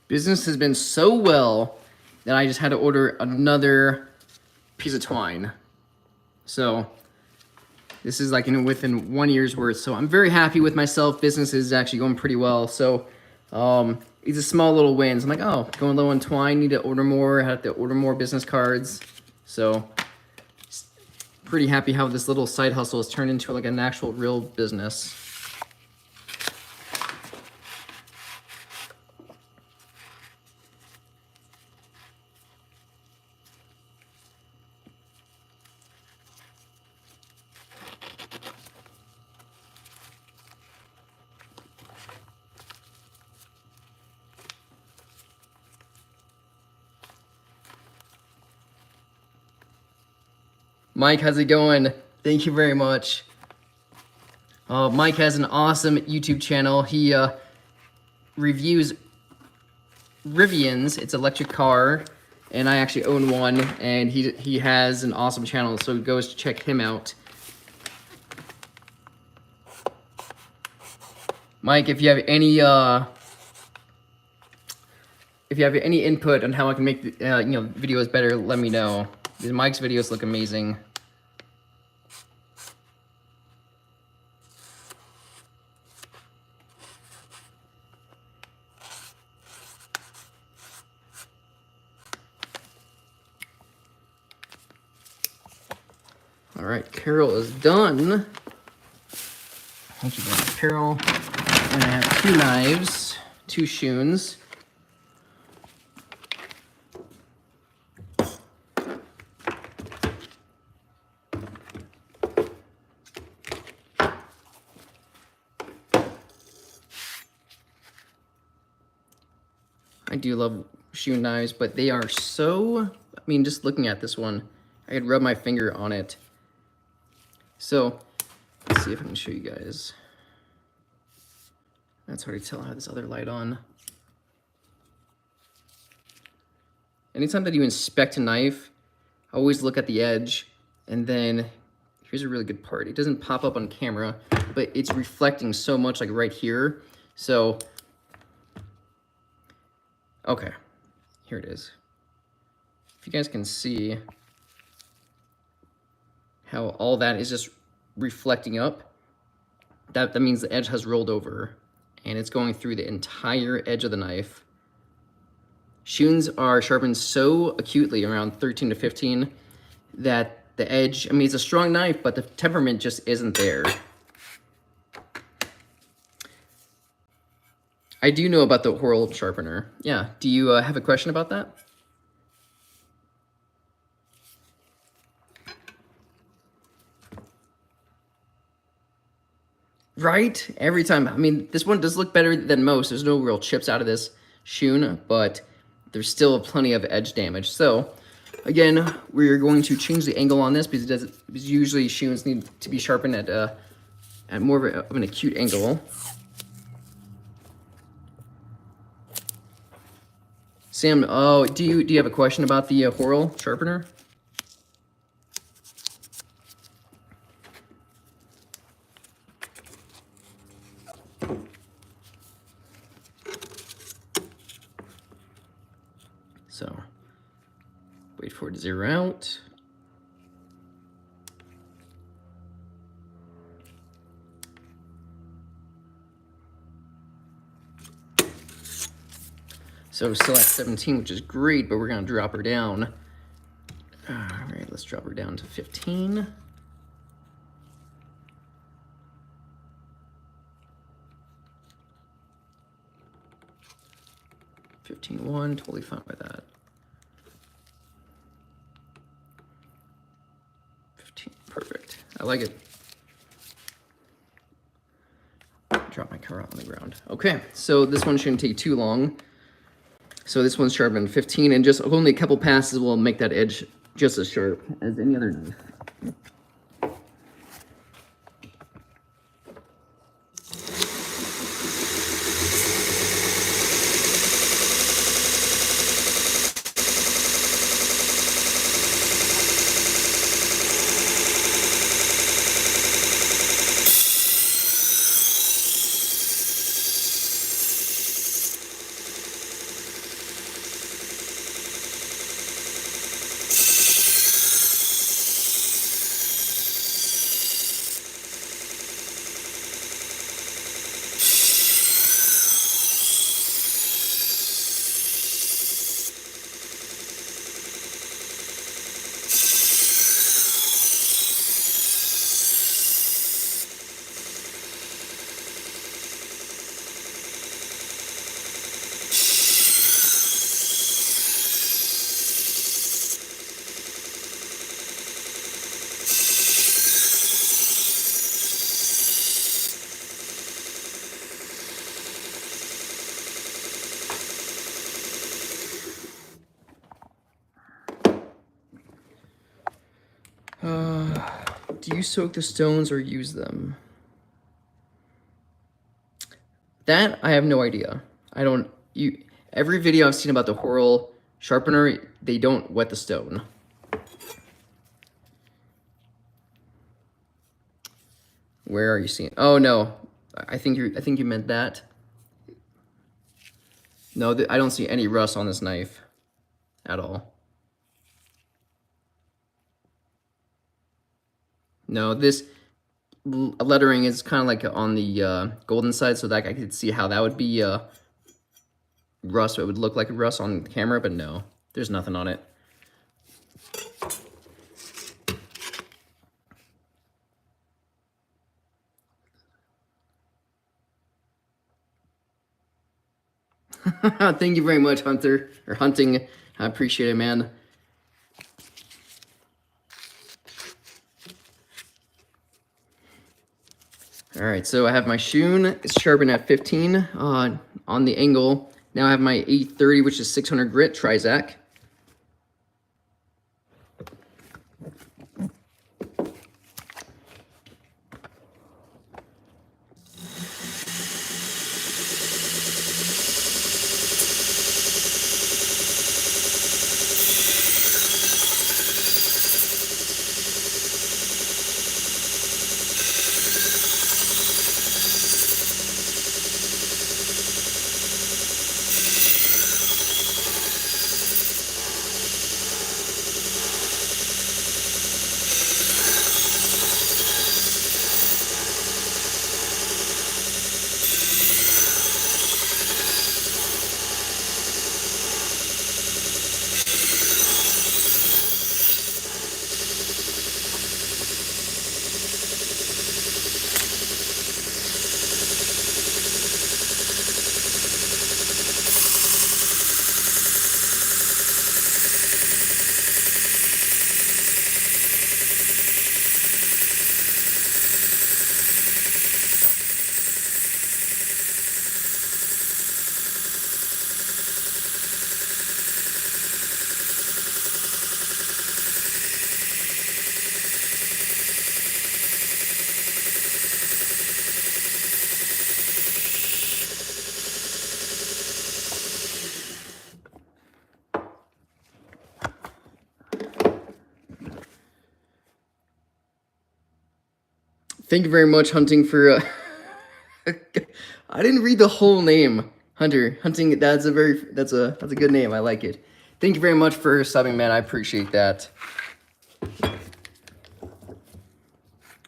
Business has been so well that I just had to order another piece of twine. So this is like within 1 year's worth. So I'm very happy with myself. Business is actually going pretty well. So these are small little wins. I'm like, oh, going low on twine, need to order more. I have to order more business cards. So pretty happy how this little side hustle has turned into like an actual real business. Mike, how's it going? Thank you very much. Mike has an awesome YouTube channel. He reviews Rivians. It's an electric car, and I actually own one, and he has an awesome channel, so go check him out. Mike, if you have any input on how I can make videos better, let me know. Mike's videos look amazing. All right, Carol is done. Thank you very much, Carol. And I have 2 knives, 2 shoons. I do love shoe knives, but they are so, I mean, just looking at this one, I could rub my finger on it. So, let's see if I can show you guys. That's hard to tell. I have this other light on. Anytime that you inspect a knife, always look at the edge, and then here's a really good part. It doesn't pop up on camera, but it's reflecting so much, like right here. So, okay, here it is. If you guys can see how all that is just reflecting up, that means the edge has rolled over and it's going through the entire edge of the knife. Shoons are sharpened so acutely, around 13 to 15, that the edge, I mean, it's a strong knife, but the temperament just isn't there. I do know about the whorl sharpener. Yeah, do you have a question about that? Right? Every time. I mean, this one does look better than most. There's no real chips out of this shoon, but there's still plenty of edge damage. So Again, we're going to change the angle on this because usually shoes need to be sharpened at more of an acute angle. Sam, oh, do you have a question about the Horl sharpener? So, wait for it to zero out. So still at 17, which is great, but we're gonna drop her down. All right, let's drop her down to 15. $15.1, totally fine with that. 15, perfect. I like it. Drop my car out on the ground. Okay, so this one shouldn't take too long. So this one's sharpened 15, and just only a couple passes will make that edge just as sharp as any other knife. Do you soak the stones or use them? That I have no idea. I don't. Every video I've seen about the Horl sharpener, they don't wet the stone. Where are you seeing? Oh no, I think you meant that. No, I don't see any rust on this knife at all. No, this lettering is kind of like on the golden side, so that I could see how that would be rust. It would look like rust on camera, but no, there's nothing on it. Thank you very much, Hunter, or Hunting. I appreciate it, man. All right, so I have my shoon. It's sharpened at 15 on the angle. Now I have my 830, which is 600 grit Trizac. Thank you very much, Hunting, for. I didn't read the whole name, Hunter. Hunting. That's a good name. I like it. Thank you very much for subbing, man. I appreciate that.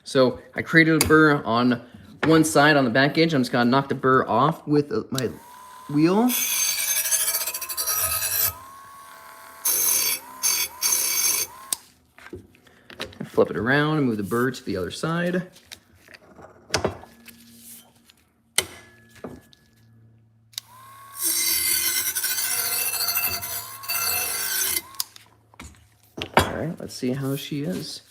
So I created a burr on one side on the back edge. I'm just gonna knock the burr off with my wheel. Flip it around and move the burr to the other side. All right, let's see how she is.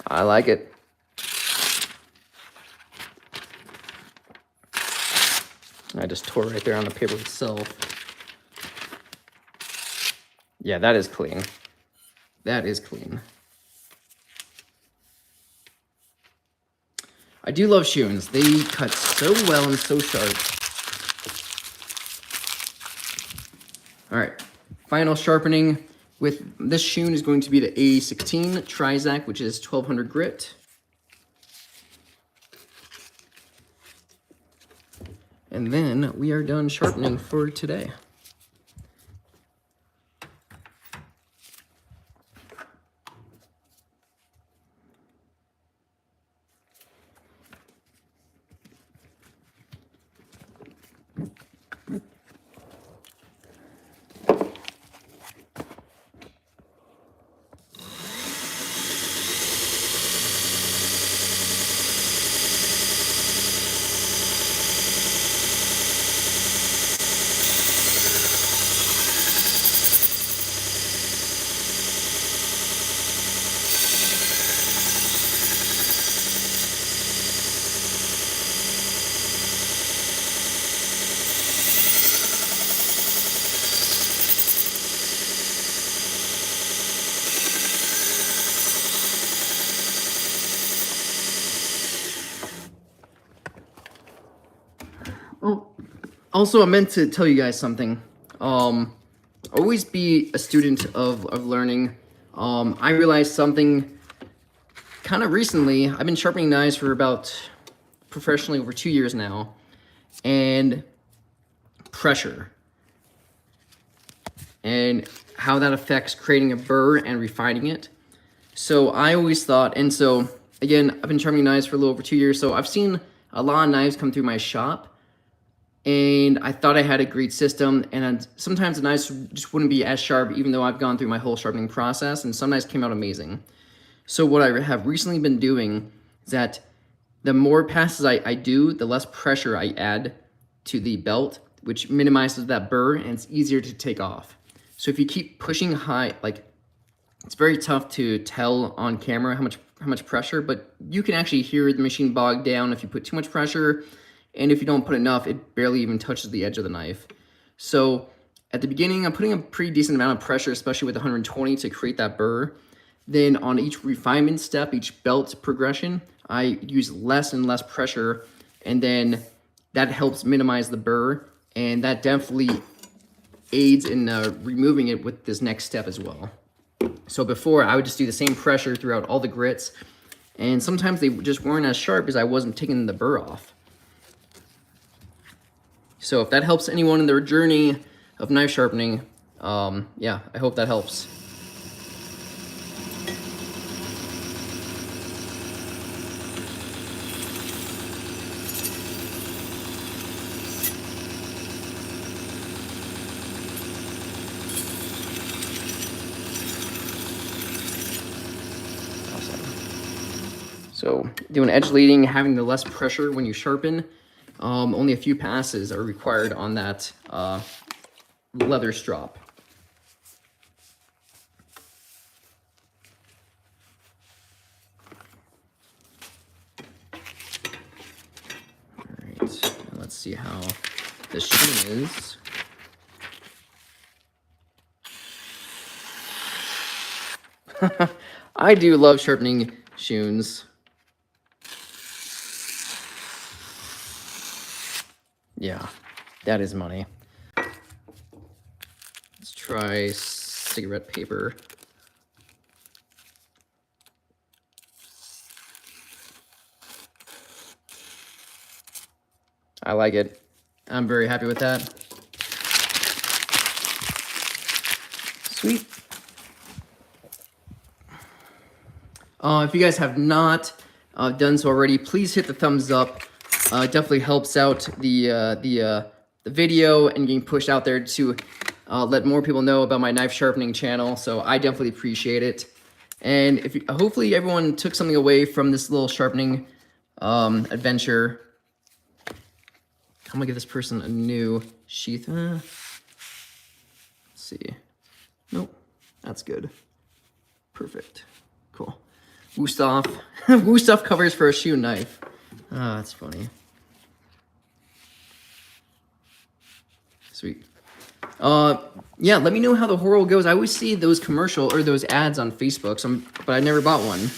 I like it. I just tore right there on the paper itself. Yeah, that is clean. That is clean. I do love shoons. They cut so well and so sharp. All right, final sharpening with this shoon is going to be the A16 Trizac, which is 1200 grit. And then we are done sharpening for today. Oh, also, I meant to tell you guys something. Always be a student of learning. I realized something kind of recently. I've been sharpening knives for about professionally over 2 years now, and pressure and how that affects creating a burr and refining it. So I always thought, and so again, I've been sharpening knives for a little over 2 years, so I've seen a lot of knives come through my shop, and I thought I had a great system, and sometimes the knives just wouldn't be as sharp even though I've gone through my whole sharpening process, and some knives came out amazing. So what I have recently been doing is that the more passes I do, the less pressure I add to the belt, which minimizes that burr, and it's easier to take off. So if you keep pushing high, like, it's very tough to tell on camera how much pressure, but you can actually hear the machine bog down if you put too much pressure, and if you don't put enough, it barely even touches the edge of the knife. So at the beginning, I'm putting a pretty decent amount of pressure, especially with 120 to create that burr. Then on each refinement step, each belt progression, I use less and less pressure, and then that helps minimize the burr, and that definitely aids in removing it with this next step as well. So before, I would just do the same pressure throughout all the grits, and sometimes they just weren't as sharp because I wasn't taking the burr off. So if that helps anyone in their journey of knife sharpening, yeah, I hope that helps. So doing edge leading, having the less pressure when you sharpen, only a few passes are required on that leather strop. All right, now let's see how this shoe is. I do love sharpening shoons. Yeah, that is money. Let's try cigarette paper. I like it. I'm very happy with that. Sweet. If you guys have not done so already, please hit the thumbs up. It definitely helps out the video and getting pushed out there to let more people know about my knife sharpening channel. So I definitely appreciate it. And if hopefully everyone took something away from this little sharpening adventure. I'm gonna give this person a new sheath. Let's see. Nope, that's good. Perfect. Cool. Wusthof. Wusthof covers for a shoe knife. Ah, that's funny. Sweet. Yeah, let me know how the Horrell goes. I always see those commercial or those ads on Facebook, but I never bought one.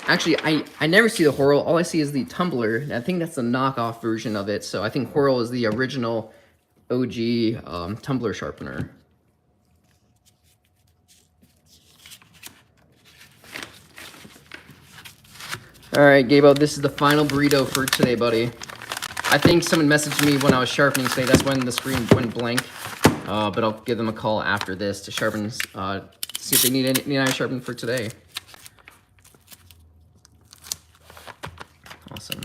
Actually, I never see the Horrell. All I see is the tumbler. And I think that's the knockoff version of it. So I think Horrell is the original OG tumbler sharpener. All right, Gabo, this is the final burrito for today, buddy. I think someone messaged me when I was sharpening today. That's when the screen went blank. But I'll give them a call after this to sharpen, see if they need any knife sharpening for today. Awesome.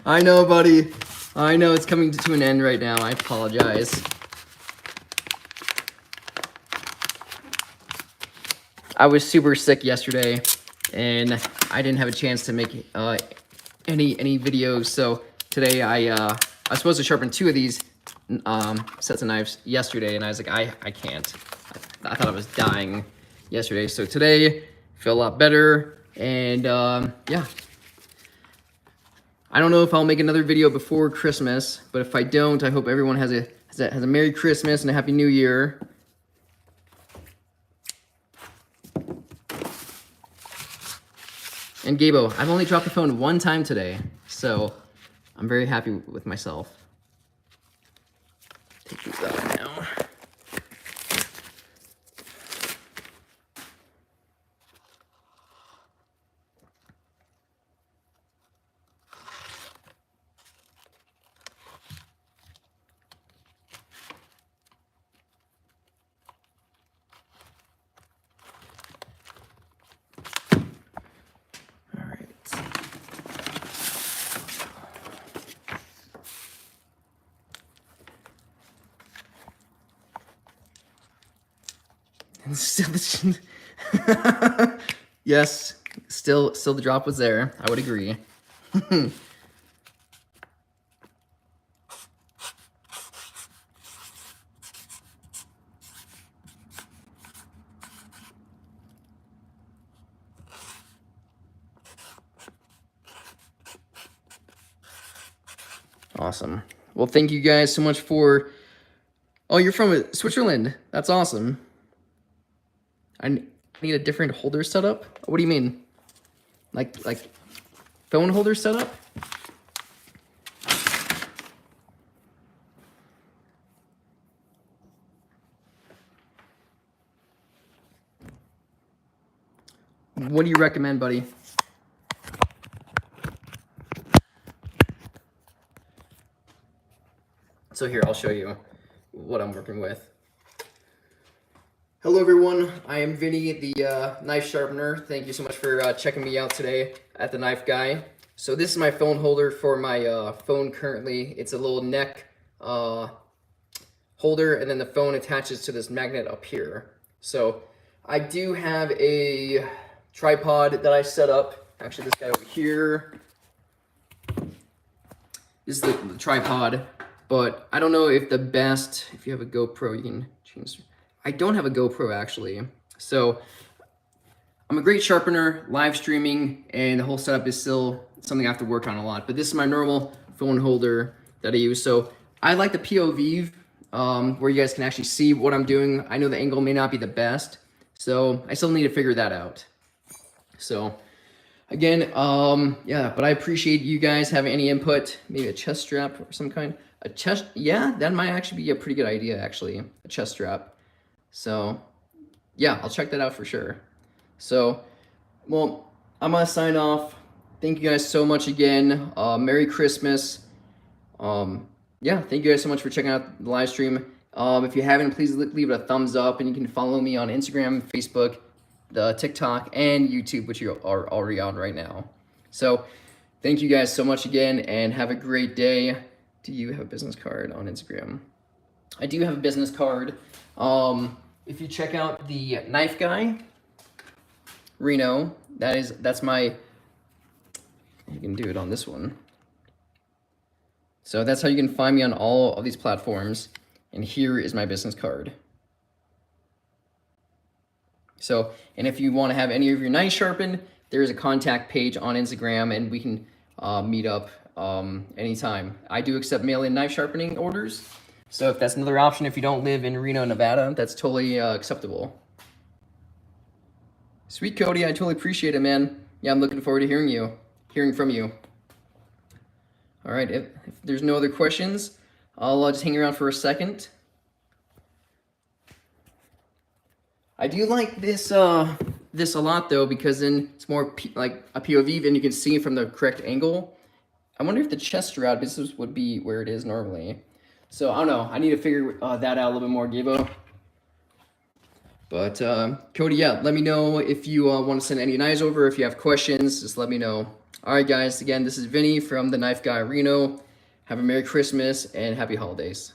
I know, buddy. I know it's coming to an end right now. I apologize. I was super sick yesterday, and I didn't have a chance to make any videos. So today I was supposed to sharpen 2 of these sets of knives yesterday, and I was like, I can't. I thought I was dying yesterday. So today, I feel a lot better, and yeah. I don't know if I'll make another video before Christmas, but if I don't, I hope everyone has a Merry Christmas and a Happy New Year. And Gabo, I've only dropped the phone 1 time today, so I'm very happy with myself. Take these out now. And still yes, still the drop was there. I would agree. Awesome. Well, thank you guys so much for... Oh, you're from Switzerland. That's awesome. I need a different holder setup? What do you mean? Like phone holder setup? What do you recommend, buddy? So here, I'll show you what I'm working with. Hello everyone, I am Vinny, the knife sharpener. Thank you so much for checking me out today at the Knife Guy. So this is my phone holder for my phone currently. It's a little neck holder, and then the phone attaches to this magnet up here. So I do have a tripod that I set up. Actually, this guy over here. This is the tripod, but I don't know if the best, if you have a GoPro, you can change. I don't have a GoPro actually. So I'm a great sharpener, live streaming, and the whole setup is still something I have to work on a lot. But this is my normal phone holder that I use. So I like the POV where you guys can actually see what I'm doing. I know the angle may not be the best, so I still need to figure that out. So again, yeah, but I appreciate you guys having any input. Maybe a chest strap or some kind. A chest, yeah, that might actually be a pretty good idea, actually, a chest strap. So yeah, I'll check that out for sure. So, well, I'm gonna sign off. Thank you guys so much again. Merry Christmas. Yeah, thank you guys so much for checking out the live stream. If you haven't, please leave it a thumbs up, and you can follow me on Instagram, Facebook, the TikTok, and YouTube, which you are already on right now. So thank you guys so much again, and have a great day. Do you have a business card on Instagram? I do have a business card. If you check out the Knife Guy, Reno, that's my, you can do it on this one. So that's how you can find me on all of these platforms. And here is my business card. So, and if you want to have any of your knives sharpened, there's a contact page on Instagram, and we can meet up anytime. I do accept mail-in knife sharpening orders. So if that's another option, if you don't live in Reno, Nevada, that's totally acceptable. Sweet, Cody, I totally appreciate it, man. Yeah, I'm looking forward to hearing from you. All right, if there's no other questions, I'll just hang around for a second. I do like this this a lot though, because then it's more like a POV, and you can see from the correct angle. I wonder if the chest strap, this would be where it is normally. So I don't know. I need to figure that out a little bit more, Gabo. But Cody, yeah, let me know if you want to send any knives over. If you have questions, just let me know. All right, guys. Again, this is Vinny from the Knife Guy Reno. Have a Merry Christmas and Happy Holidays.